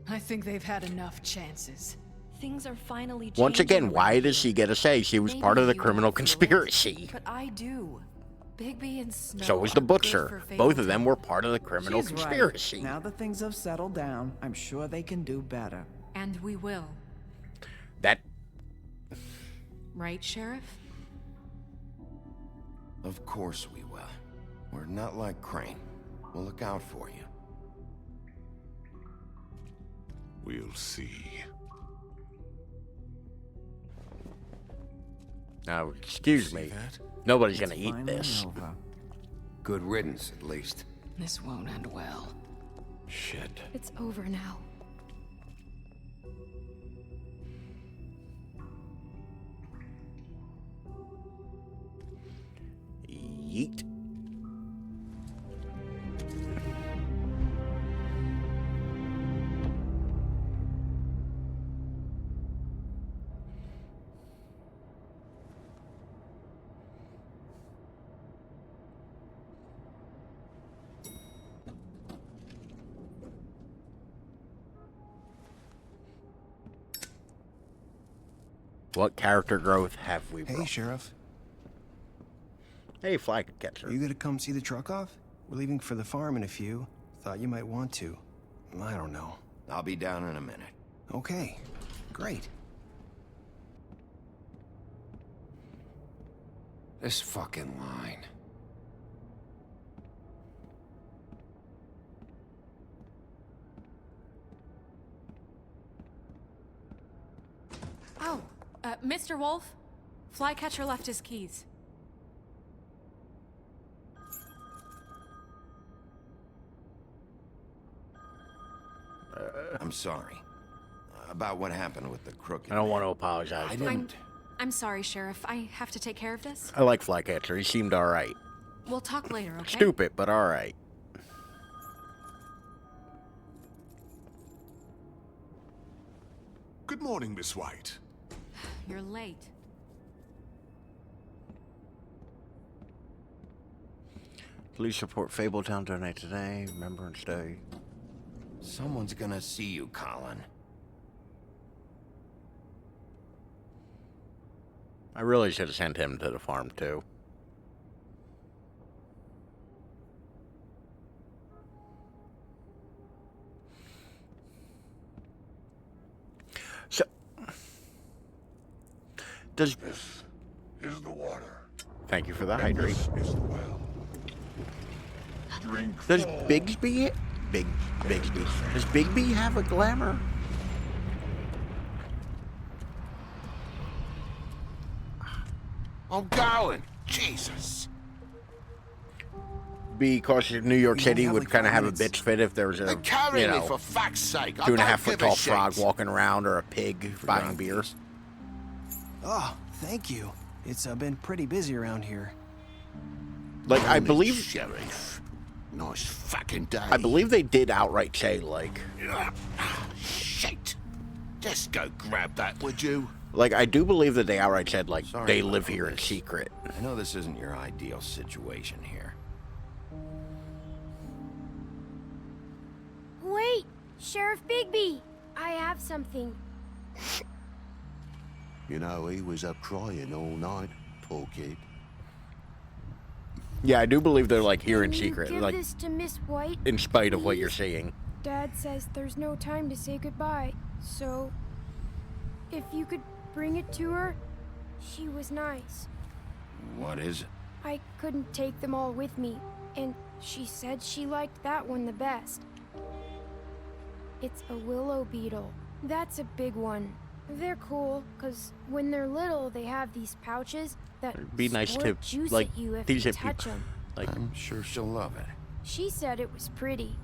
I think they've had enough chances. Things are finally changing. Once again, around why here. does she get to say she was Maybe part of the you criminal don't feel it, conspiracy? But I do. Bigby and Snow. So was the are good Butcher. for Both of Fabletown. them were part of the criminal She's right. conspiracy. Now that things have settled down, I'm sure they can do better. And we will. That Right, Sheriff? Of course we will. We're not like Crane. We'll look out for you. We'll see. now, excuse See me. that? Nobody's gonna eat Finally this. over. Good riddance, at least. This won't end well. Shit. It's over now. Yeet. What character growth have we Hey, brought? Sheriff. Hey, Flycatcher. Are you gonna come see the truck off? We're leaving for the farm in a few. Thought you might want to. I don't know. I'll be down in a minute. Okay. Great. This fucking line. Oh, Mr. Wolf? Flycatcher left his keys. I'm sorry. About what happened with the crooked. I don't want to apologize. I but didn't. I'm sorry, Sheriff. I have to take care of this. I like Flycatcher. He seemed alright. We'll talk later, okay? Stupid, but alright. Good morning, Miss White. You're late. Police report Fabletown donate today. Remembrance Day. Someone's gonna see you, Colin. I really should have sent him to the farm, too. So, does... This is the water. Thank you for the And hydrate. this is the well. Drink Does full. Bigsby Bigsby. Does Bigby have a glamour? I'm going. Jesus. Because New York We City only would have kind of like have 5 a bitch fit if there was a, Carry you me know, for fuck's sake. 2.5 foot tall shit. frog walking around or a pig buying beer. Oh, thank you. It's been pretty busy around here. Like, I believe... Sheriff. Nice fucking day. I believe they did outright say, like... Shit. Just go grab that, would you? Like, I do believe that they outright said, like, Sorry they about live all here in this. secret. I know this isn't your ideal situation here. Wait! Sheriff Bigby! I have something. You know, he was up crying all night, poor kid. Yeah, I do believe they're, like, here in Can you secret. give Like, this to Miss White, in spite of what please? you're seeing. Dad says there's no time to say goodbye, so if you could bring it to her, she was nice. What is it? I couldn't take them all with me, and she said she liked that one the best. It's a willow beetle. That's a big one. They're cool, because when they're little, they have these pouches that It'd be nice squirt to, juice like, at you if these you hip touch people. them. Like, I'm sure she'll love it. She said it was pretty.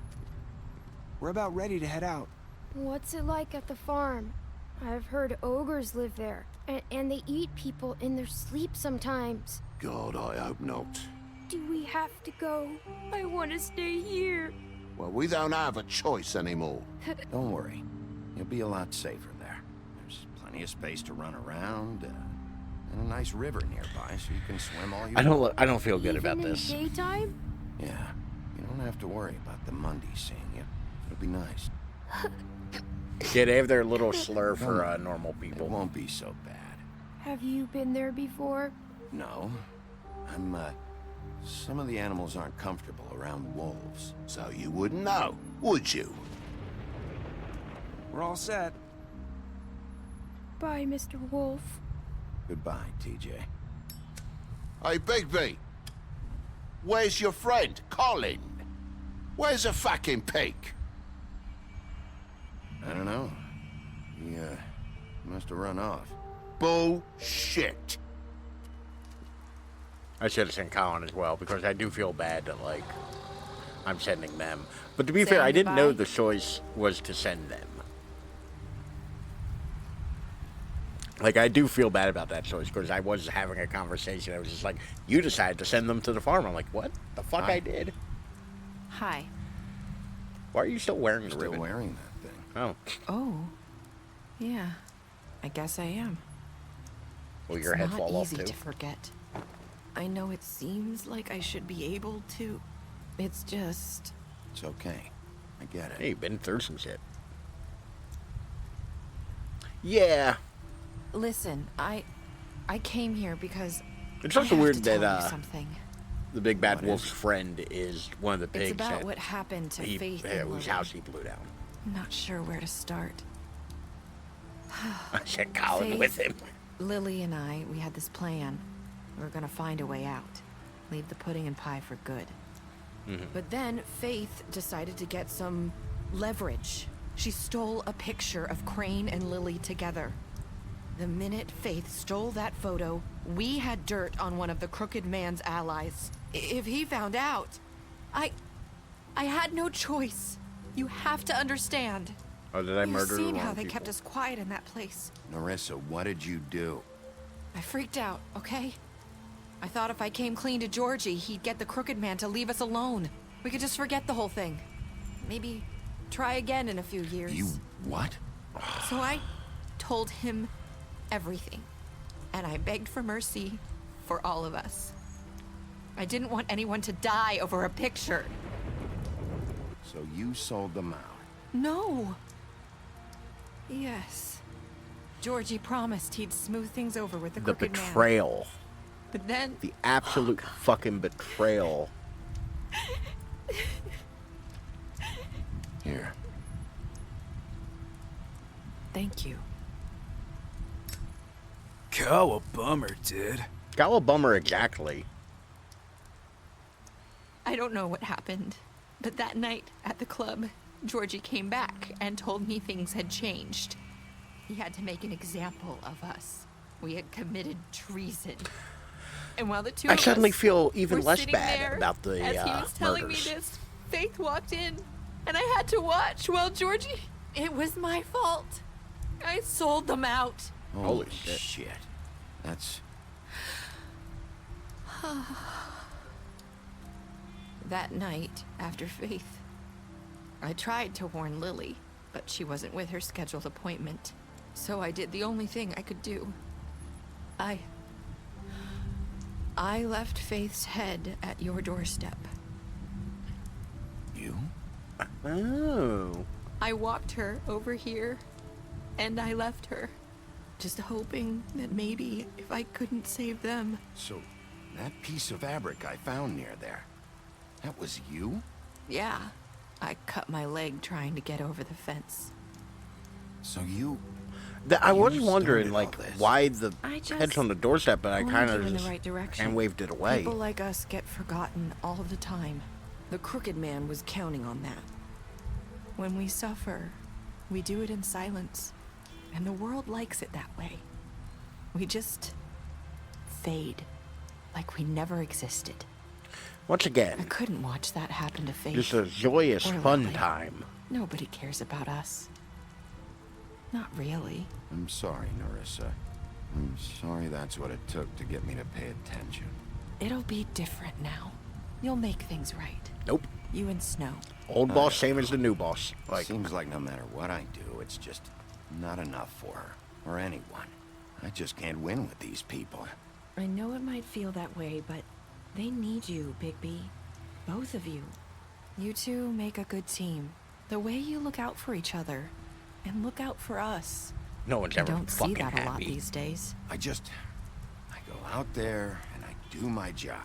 We're about ready to head out. What's it like at the farm? I've heard ogres live there, and they eat people in their sleep sometimes. God, I hope not. Do we have to go? I want to stay here. Well, we don't have a choice anymore. Don't worry. You'll be a lot safer there. There's plenty of space to run around, and a nice river nearby, so you can swim all you want. I don't feel good Even about in this. the daytime? Yeah. You don't have to worry about the Mundies seeing you. It'll be nice. Yeah, they have their little slur for normal people. It won't be so bad. Have you been there before? No. Some of the animals aren't comfortable around wolves. So you wouldn't know, would you? We're all set. Bye, Mr. Wolf. Goodbye, TJ. Hey, Bigby. Where's your friend, Colin? Where's the fucking pig? I don't know. He, must have run off. Bullshit. I should have sent Colin as well, because I do feel bad that, like, I'm sending them. But to be fair, I didn't know the choice was to send them. Like, I do feel bad about that choice, because I was having a conversation. I was just like, you decided to send them to the farm. I'm like, what the fuck I did? Hi. Why are you still wearing the Still ribbon? wearing that thing. Oh. Oh. Yeah. I guess I am. Will your head It's fall not off easy too? to forget. I know it seems like I should be able to. It's just... It's okay. I get it. Hey, you've been through some shit. Yeah. Listen, I came here because It's I also have weird to tell that you something. the big bad wolf's friend is one of the pigs. It's about that what happened to he, Faith and whose Lily. house he blew down. I'm not sure where to start. I sent Colin with him. Lily and I, we had this plan. We were gonna find a way out. Leave the pudding and pie for good. But then Faith decided to get some leverage. She stole a picture of Crane and Lily together. The minute Faith stole that photo, we had dirt on one of the crooked man's allies. If he found out, I had no choice. You have to understand. Oh, did I You've murder the seen how wrong they people? kept us quiet in that place. Narissa, what did you do? I freaked out, okay? I thought if I came clean to Georgie, he'd get the crooked man to leave us alone. We could just forget the whole thing. Maybe try again in a few years. You what? So I told him everything. And I begged for mercy for all of us. I didn't want anyone to die over a picture. So you sold them out. No. Yes. Georgie promised he'd smooth things over with the The crooked man. betrayal. But then... The absolute fucking betrayal. Here. Thank you. Cowabummer, dude. Cowabummer, exactly. I don't know what happened. But that night at the club, Georgie came back and told me things had changed. He had to make an example of us. We had committed treason. And while the two I of suddenly us feel even were less sitting bad there, about the as he was telling murders. me this, Faith walked in, and I had to watch while Georgie... It was my fault. I sold them out. Holy shit. That's... That night, after Faith, I tried to warn Lily, but she wasn't with her scheduled appointment. So I did the only thing I could do. I left Faith's head at your doorstep. You? Oh. I walked her over here, and I left her, just hoping that maybe if I couldn't save them... So, that piece of fabric I found near there, that was you? Yeah, I cut my leg trying to get over the fence. So you... I was You wondering, started like, all this. why the I just head's on the doorstep, but I pointed kind you of in the just right direction. hand waved it away. People like us get forgotten all the time. The Crooked Man was counting on that. When we suffer, we do it in silence, and the world likes it that way. We just fade, like we never existed. Once again, I couldn't watch that happen to Faith. just a joyous, or fun Lily. time. Nobody cares about us. Not really. I'm sorry, Narissa. I'm sorry that's what it took to get me to pay attention. It'll be different now. You'll make things right. Nope. You and Snow. Old boss, same as the new boss. Like, Seems like no matter what I do, it's just not enough for her, or anyone. I just can't win with these people. I know it might feel that way, but they need you, Bigby. Both of you. You two make a good team. The way you look out for each other, and look out for us. no one's You ever don't see fucking that a lot happy. these days. I go out there and I do my job.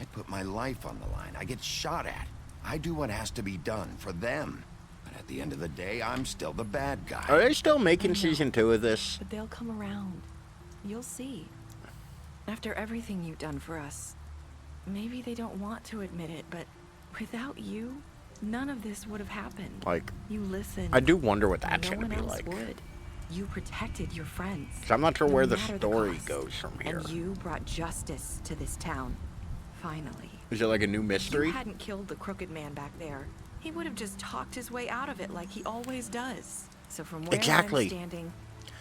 I put my life on the line. I get shot at. I do what has to be done for them. But at the end of the day, I'm still the bad guy. Are they still making season 2 of this? But they'll come around. You'll see. After everything you've done for us, maybe they don't want to admit it, but without you, none of this would have happened. Like, You listened. I do wonder what that's no gonna one be else like. would. You protected your friends. So I'm not sure no where the matter story cost. goes from here. And you brought justice to this town. Finally. Is it like a new If mystery? you hadn't killed the Crooked Man back there, he would have just talked his way out of it like he always does. So from where Exactly. I'm standing,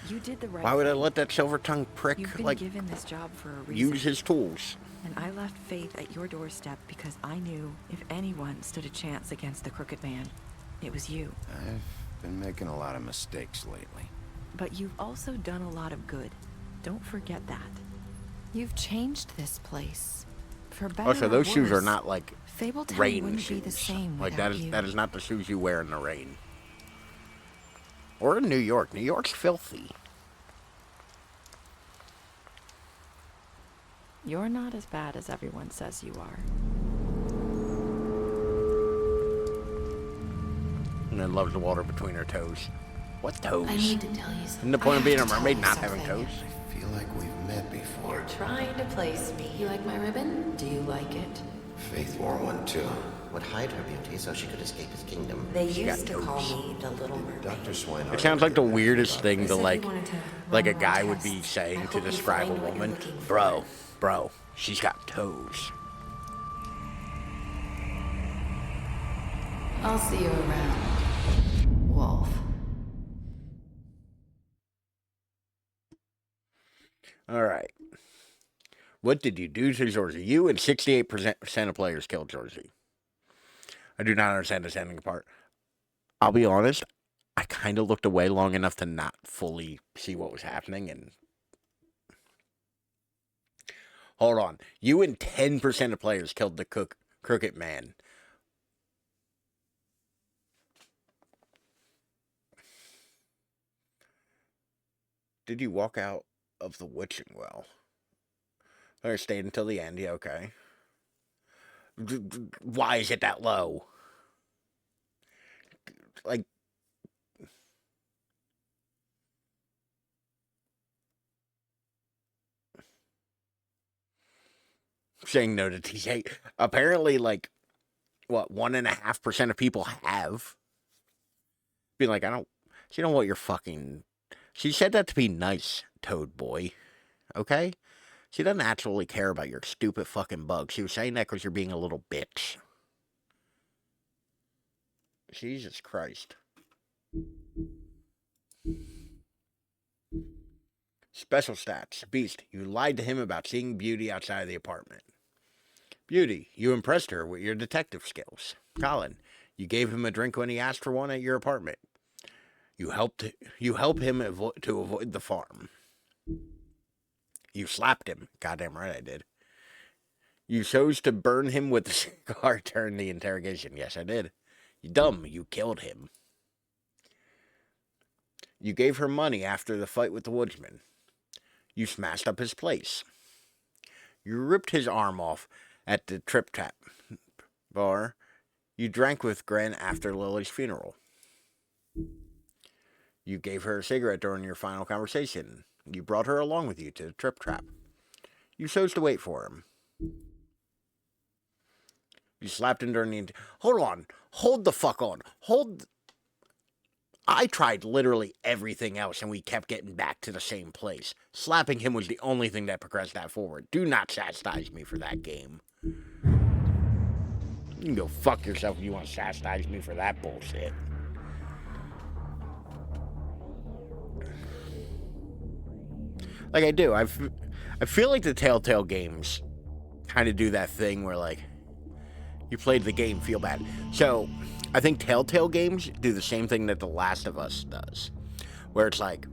you did the right Why would I thing. let that silver-tongued prick, You've been like, given this job for a reason. use his tools? And I left Faith at your doorstep because I knew if anyone stood a chance against the Crooked Man, it was you. I've been making a lot of mistakes lately. But you've also done a lot of good. Don't forget that. You've changed this place. For better Oh, so those or shoes are worse. not like Fabletown rain wouldn't shoes. be the same Like without that you. is not the shoes you wear in the rain. Or in New York. New York's filthy. You're not as bad as everyone says you are. And then loves the water between her toes. What toes? I need to tell you something. Isn't the point of being a I have to mermaid tell not you having something. toes? I feel like we've met before. You're trying to place me. You like my ribbon? Do you like it? Faith wore one too. Would hide her beauty so she could escape his kingdom. They She got used to call toes. me the Little Mermaid. Dr. Swinehart. It sounds like the weirdest thing to said you like wanted to a run guy more would be tests. saying I to hope you describe a find what you're woman. looking for. Bro, she's got toes. I'll see you around, Wolf. All right. What did you do to Georgie? You and 68% of players killed Georgie. I do not understand this ending part. I'll be honest, I kind of looked away long enough to not fully see what was happening. And hold on. You and 10% of players killed the Crooked Man. Did you walk out of the witching well? Or stayed until the end? Yeah, okay. Why is it that low? Like, saying no to TJ. Apparently, like, what, 1.5% of people have. Be like, she don't want your fucking, she said that to be nice, Toad Boy. Okay? She doesn't actually care about your stupid fucking bug. She was saying that because you're being a little bitch. Jesus Christ. Special stats. Beast, you lied to him about seeing Beauty outside of the apartment. Beauty, you impressed her with your detective skills. Colin, you gave him a drink when he asked for one at your apartment. You help him to avoid the farm. You slapped him. Goddamn right I did. You chose to burn him with the cigar during the interrogation. Yes, I did. You dumb. You killed him. You gave her money after the fight with the woodsman. You smashed up his place. You ripped his arm off at the Trip Trap bar. You drank with Gren after Lily's funeral. You gave her a cigarette during your final conversation. You brought her along with you to the Trip Trap. You chose to wait for him. You slapped him during the... Hold on. Hold the fuck on. I tried literally everything else, and we kept getting back to the same place. Slapping him was the only thing that progressed that forward. Do not chastise me for that game. You can go fuck yourself if you want to chastise me for that bullshit. Like I do. I feel like the Telltale games kind of do that thing where, like, you played the game, feel bad. So, I think Telltale games do the same thing that The Last of Us does. Where it's like,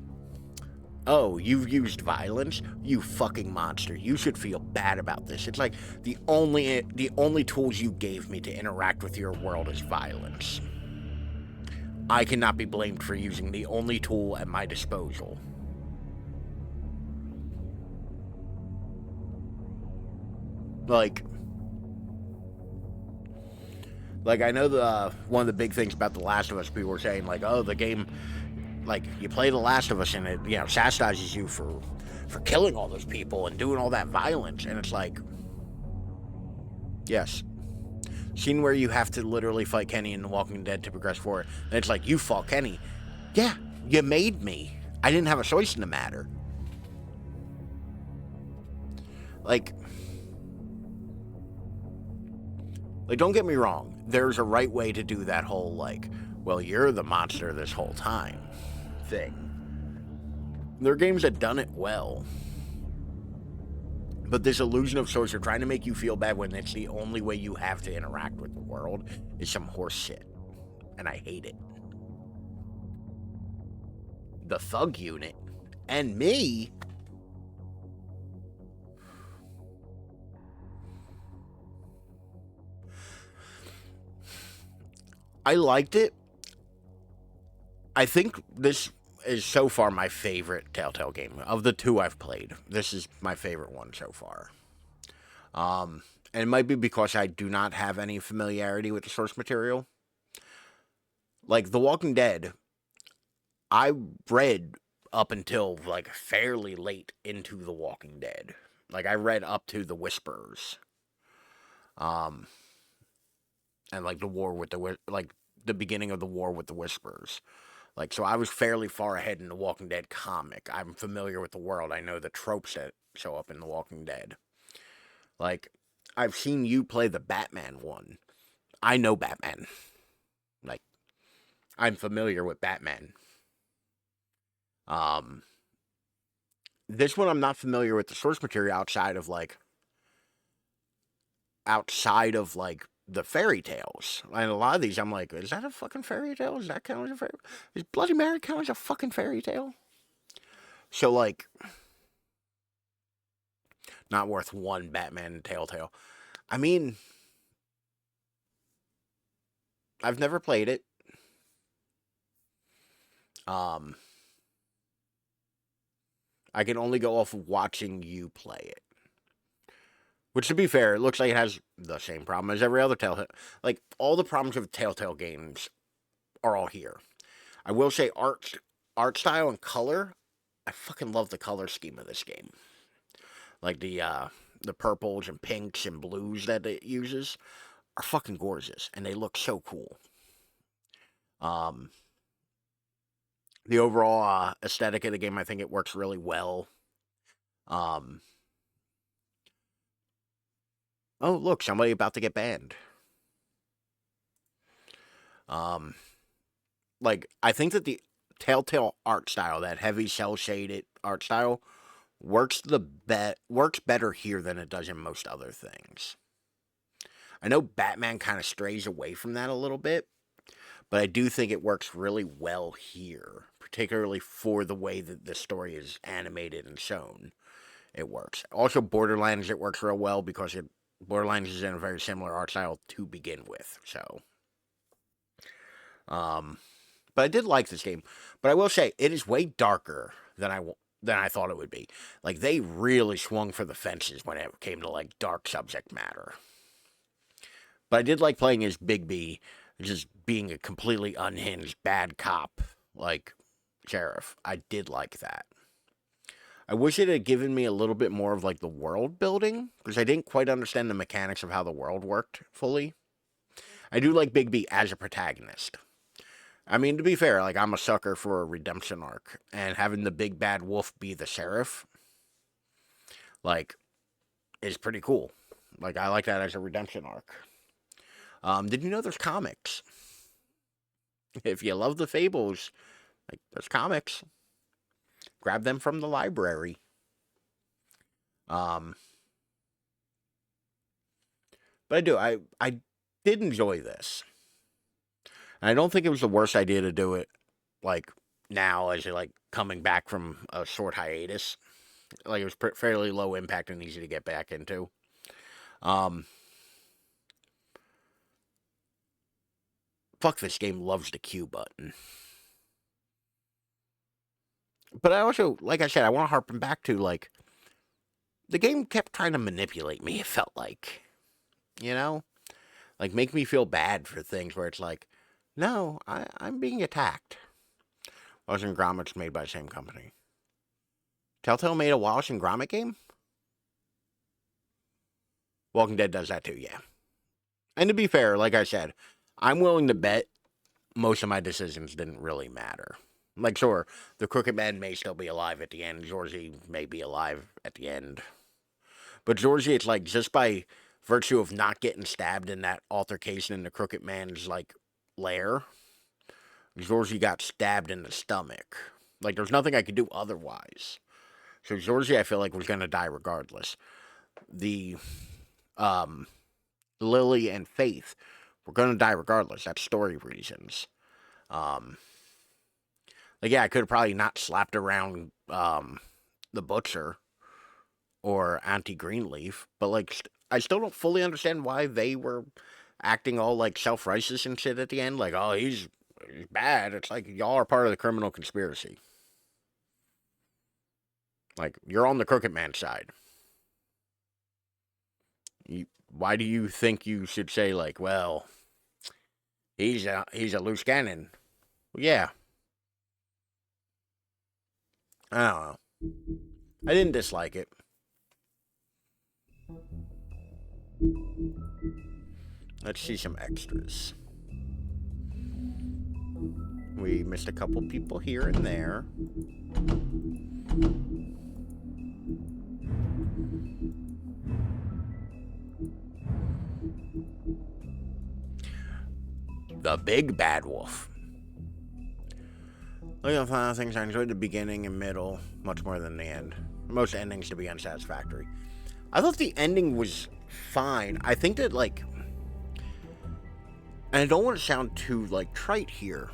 oh, you've used violence? You fucking monster. You should feel bad about this. It's like, the only tools you gave me to interact with your world is violence. I cannot be blamed for using the only tool at my disposal. Like, I know one of the big things about The Last of Us, people were saying, like, oh, the game, like, you play The Last of Us and it, chastises you for killing all those people and doing all that violence. And it's like, yes. Scene where you have to literally fight Kenny in The Walking Dead to progress forward. And it's like, you fought Kenny. Yeah, you made me. I didn't have a choice in the matter. Like, don't get me wrong. There's a right way to do that whole, like, well, you're the monster this whole time thing. There are games that done it well. But this illusion of sorts are trying to make you feel bad when it's the only way you have to interact with the world is some horse shit. And I hate it. The thug unit and me. I liked it. I think this is so far my favorite Telltale game. Of the two I've played, this is my favorite one so far. And it might be because I do not have any familiarity with the source material. Like, The Walking Dead, I read up until, like, fairly late into The Walking Dead. Like, I read up to the Whisperers. And, like, the beginning of the war with the Whisperers. Like, so I was fairly far ahead in the Walking Dead comic. I'm familiar with the world. I know the tropes that show up in The Walking Dead. Like, I've seen you play the Batman one. I know Batman. Like, I'm familiar with Batman. This one I'm not familiar with the source material outside of, like, the fairy tales. And a lot of these, I'm like, is that a fucking fairy tale? Is that count as a fairy? Is Bloody Mary count as a fucking fairy tale? So, like, not worth one Batman Telltale. I mean, I've never played it. I can only go off of watching you play it. Which, to be fair, it looks like it has the same problem as every other Telltale. Like, all the problems with Telltale games are all here. I will say art style and color, I fucking love the color scheme of this game. Like, the purples and pinks and blues that it uses are fucking gorgeous, and they look so cool. The overall aesthetic of the game, I think it works really well. Oh, look, somebody about to get banned. Like, I think that the Telltale art style, that heavy cel-shaded art style, works better here than it does in most other things. I know Batman kind of strays away from that a little bit, but I do think it works really well here, particularly for the way that the story is animated and shown. It works. Also, Borderlands, it works real well because Borderlands is in a very similar art style to begin with. So, but I did like this game. But I will say, it is way darker than I thought it would be. Like, they really swung for the fences when it came to, like, dark subject matter. But I did like playing as Bigby, just being a completely unhinged bad cop, like, sheriff. I did like that. I wish it had given me a little bit more of, like, the world building, because I didn't quite understand the mechanics of how the world worked fully. I do like Bigby as a protagonist. I mean, to be fair, like, I'm a sucker for a redemption arc, and having the big bad wolf be the sheriff, like, is pretty cool. Like, I like that as a redemption arc. Did you know there's comics? If you love the Fables, like, there's comics. Grab them from the library. But I do. I did enjoy this. And I don't think it was the worst idea to do it, like, now as you're, like, coming back from a short hiatus. Like, it was fairly low impact and easy to get back into. Fuck, this game loves the Q button. But I also, like I said, I want to harpen back to, like, the game kept trying to manipulate me, it felt like. You know? Like, make me feel bad for things where it's like, no, I'm being attacked. Wallace and Gromit's made by the same company. Telltale made a Wallace and Gromit game? Walking Dead does that too, yeah. And to be fair, like I said, I'm willing to bet most of my decisions didn't really matter. Like, sure, the Crooked Man may still be alive at the end. Georgie may be alive at the end. But Georgie, it's like, just by virtue of not getting stabbed in that altercation in the Crooked Man's, like, lair, Georgie got stabbed in the stomach. Like, there's nothing I could do otherwise. So Georgie, I feel like, was going to die regardless. The, Lily and Faith were going to die regardless. That's story reasons. Like, yeah, I could have probably not slapped around, the Butcher or Auntie Greenleaf, but, like, I still don't fully understand why they were acting all, like, self-righteous and shit at the end. Like, oh, he's bad. It's like, y'all are part of the criminal conspiracy. Like, you're on the Crooked Man side. Why do you think you should say, like, well, he's a loose cannon? Well, yeah. I don't know. I didn't dislike it. Let's see some extras. We missed a couple people here and there. The Big Bad Wolf. Look at the final things. I enjoyed the beginning and middle much more than the end. Most endings to be unsatisfactory. I thought the ending was fine. I think that, like, and I don't want to sound too, like, trite here,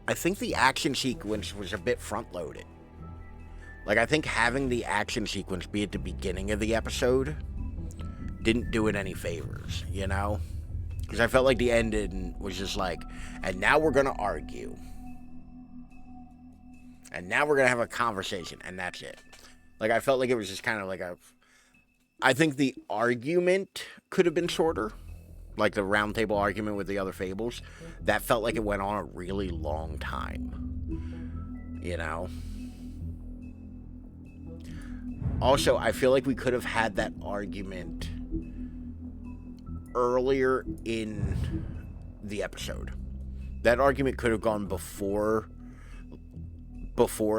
I think the action sequence was a bit front-loaded. Like, I think having the action sequence be at the beginning of the episode didn't do it any favors, you know? Because I felt like the ending was just like, and now we're going to argue. And now we're going to have a conversation, and that's it. Like, I felt like it was just kind of like I think the argument could have been shorter. Like the round table argument with the other Fables. That felt like it went on a really long time. You know? Also, I feel like we could have had that argument earlier in the episode. That argument could have gone before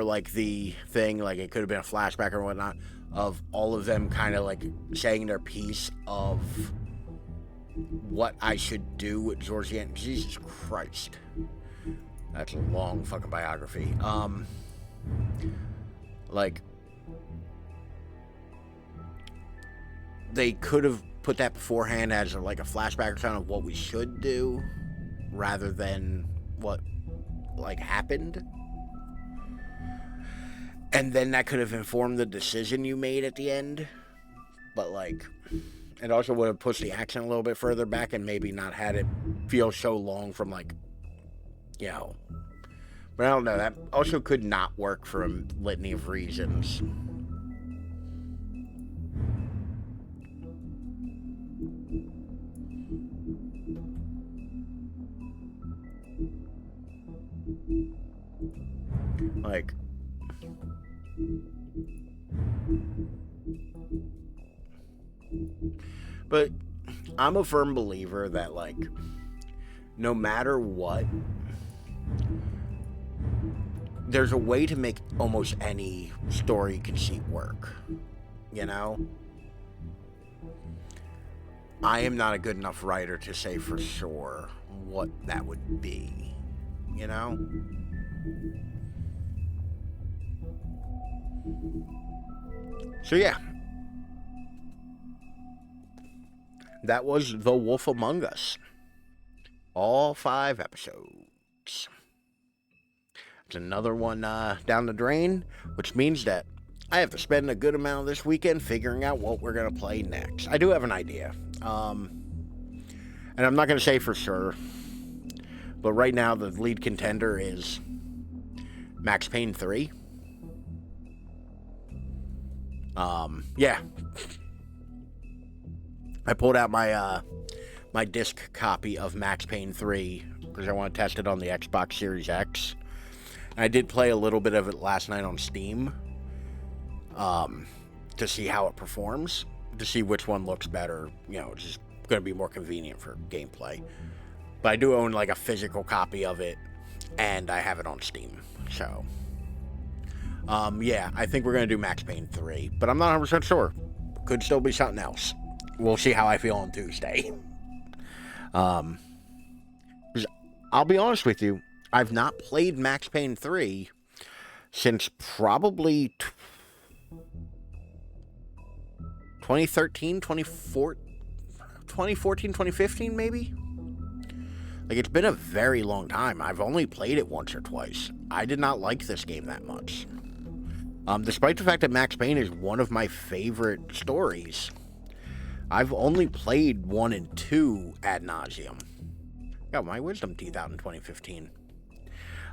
like the thing, like it could have been a flashback or whatnot of all of them kind of like saying their piece of what I should do with Georgiana. Jesus Christ. That's a long fucking biography. Like, they could have put that beforehand as like a flashback or something of what we should do rather than what like happened. And then that could have informed the decision you made at the end. But like, it also would have pushed the action a little bit further back and maybe not had it feel so long from like, you know. But I don't know, that also could not work for a litany of reasons. Like, but I'm a firm believer that, like, no matter what, there's a way to make almost any story conceit work, you know? I am not a good enough writer to say for sure what that would be, you know? So yeah, that was The Wolf Among Us. All 5 episodes. It's another one down the drain, which means that I have to spend a good amount of this weekend figuring out what we're going to play next. I do have an idea. And I'm not going to say for sure, but right now the lead contender is Max Payne 3. Yeah. I pulled out my my disc copy of Max Payne 3 because I want to test it on the Xbox Series X. And I did play a little bit of it last night on Steam to see how it performs, to see which one looks better. You know, it's just going to be more convenient for gameplay. But I do own like a physical copy of it, and I have it on Steam. So, yeah, I think we're going to do Max Payne 3, but I'm not 100% sure. Could still be something else. We'll see how I feel on Tuesday. I'll be honest with you, I've not played Max Payne 3 since probably 2013, 2014, 2015 maybe? Like, it's been a very long time. I've only played it once or twice. I did not like this game that much. Despite the fact that Max Payne is one of my favorite stories, I've only played 1 and 2 ad nauseum. Got my wisdom teeth out in 2015.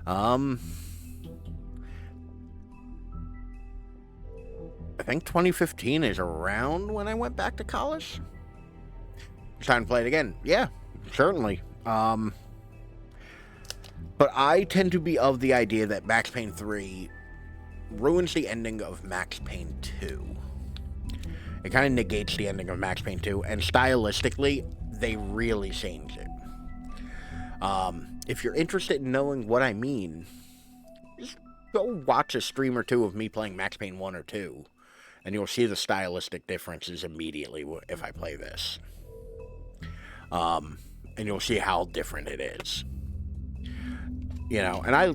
I think 2015 is around when I went back to college. It's time to play it again. Yeah, certainly. But I tend to be of the idea that Max Payne 3 ruins the ending of Max Payne 2. It kind of negates the ending of Max Payne 2, and stylistically, they really change it. If you're interested in knowing what I mean, just go watch a stream or two of me playing Max Payne 1 or 2, and you'll see the stylistic differences immediately if I play this. And you'll see how different it is. You know, and I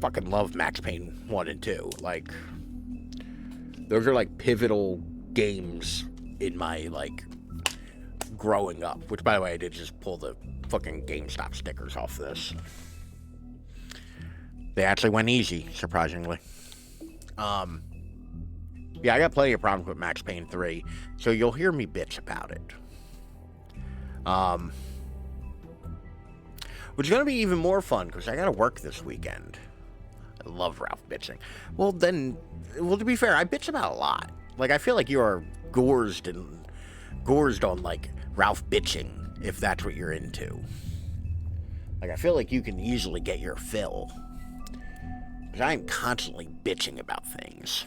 fucking love Max Payne 1 and 2. Like, those are like pivotal games in my, like, growing up. Which, by the way, I did just pull the fucking GameStop stickers off this. They actually went easy, surprisingly. Yeah, I got plenty of problems with Max Payne 3, so you'll hear me bitch about it. Which is going to be even more fun, because I got to work this weekend. I love Ralph bitching. Well, to be fair, I bitch about a lot. Like, I feel like you are gorsed on, like, Ralph bitching, if that's what you're into. Like, I feel like you can easily get your fill. Because I am constantly bitching about things.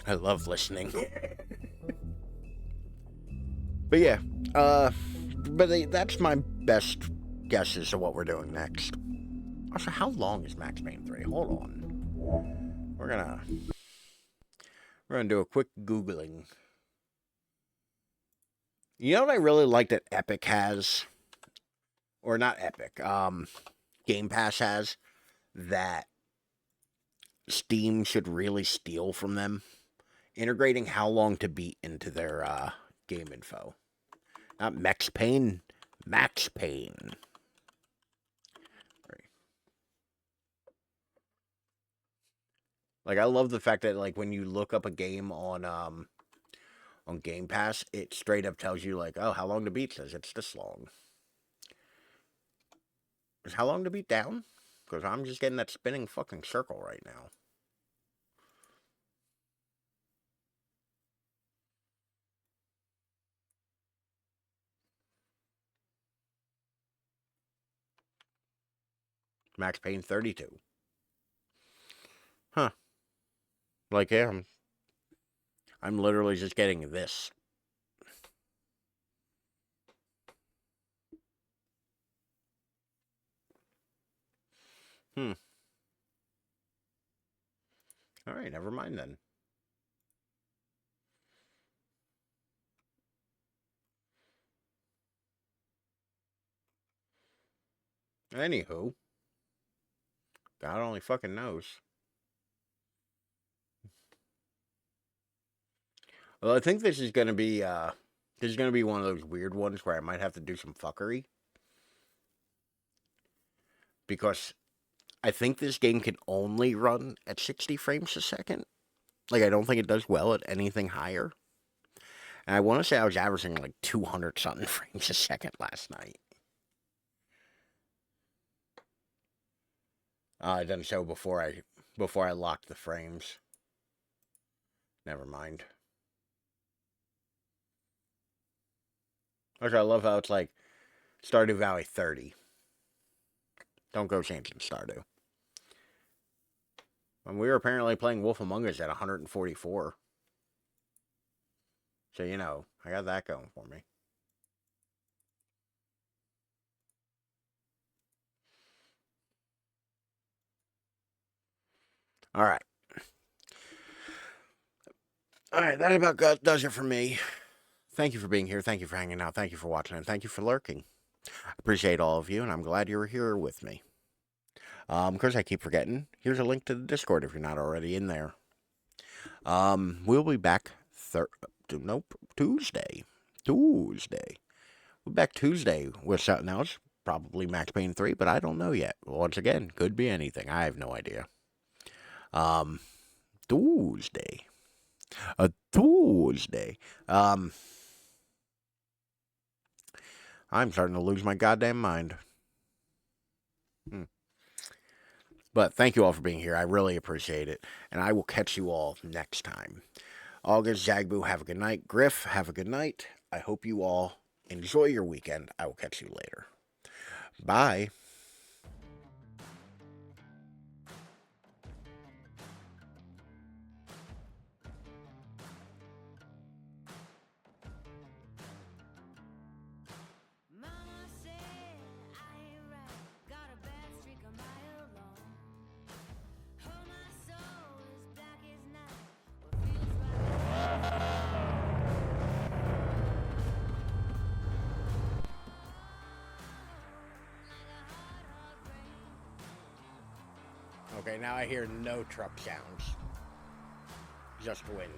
I love listening. But yeah, that's my best guesses of what we're doing next. Also, how long is Max Payne 3? Hold on. We're gonna do a quick Googling. You know what I really like that Epic has? Or not Epic, Game Pass has, that Steam should really steal from them? Integrating how long to beat into their game info. Not Max Payne, Max Payne. Right. Like, I love the fact that, like, when you look up a game on Game Pass, it straight up tells you, like, oh, how long to beat says it's this long. Is how long to beat down? Because I'm just getting that spinning fucking circle right now. Max Payne 32. Huh. Like, yeah, I'm literally just getting this. Alright, never mind then. Anywho. God only fucking knows. Well, I think this is gonna be one of those weird ones where I might have to do some fuckery. Because I think this game can only run at 60 frames a second. Like, I don't think it does well at anything higher. And I want to say I was averaging like 200 something frames a second last night. I done so before I locked the frames. Never mind. Also, I love how it's like Stardew Valley 30. Don't go changing Stardew. And we were apparently playing Wolf Among Us at 144. So, you know, I got that going for me. Alright. Alright, that about does it for me. Thank you for being here. Thank you for hanging out. Thank you for watching. And thank you for lurking. I appreciate all of you, and I'm glad you were here with me. Of course, I keep forgetting. Here's a link to the Discord if you're not already in there. We'll be back Tuesday. We'll be back Tuesday with something else. Probably Max Payne 3, but I don't know yet. Once again, could be anything. I have no idea. Tuesday. I'm starting to lose my goddamn mind. But thank you all for being here. I really appreciate it. And I will catch you all next time. August, Zagboo, have a good night. Griff, have a good night. I hope you all enjoy your weekend. I will catch you later. Bye. Okay, now I hear no truck sounds. Just wind.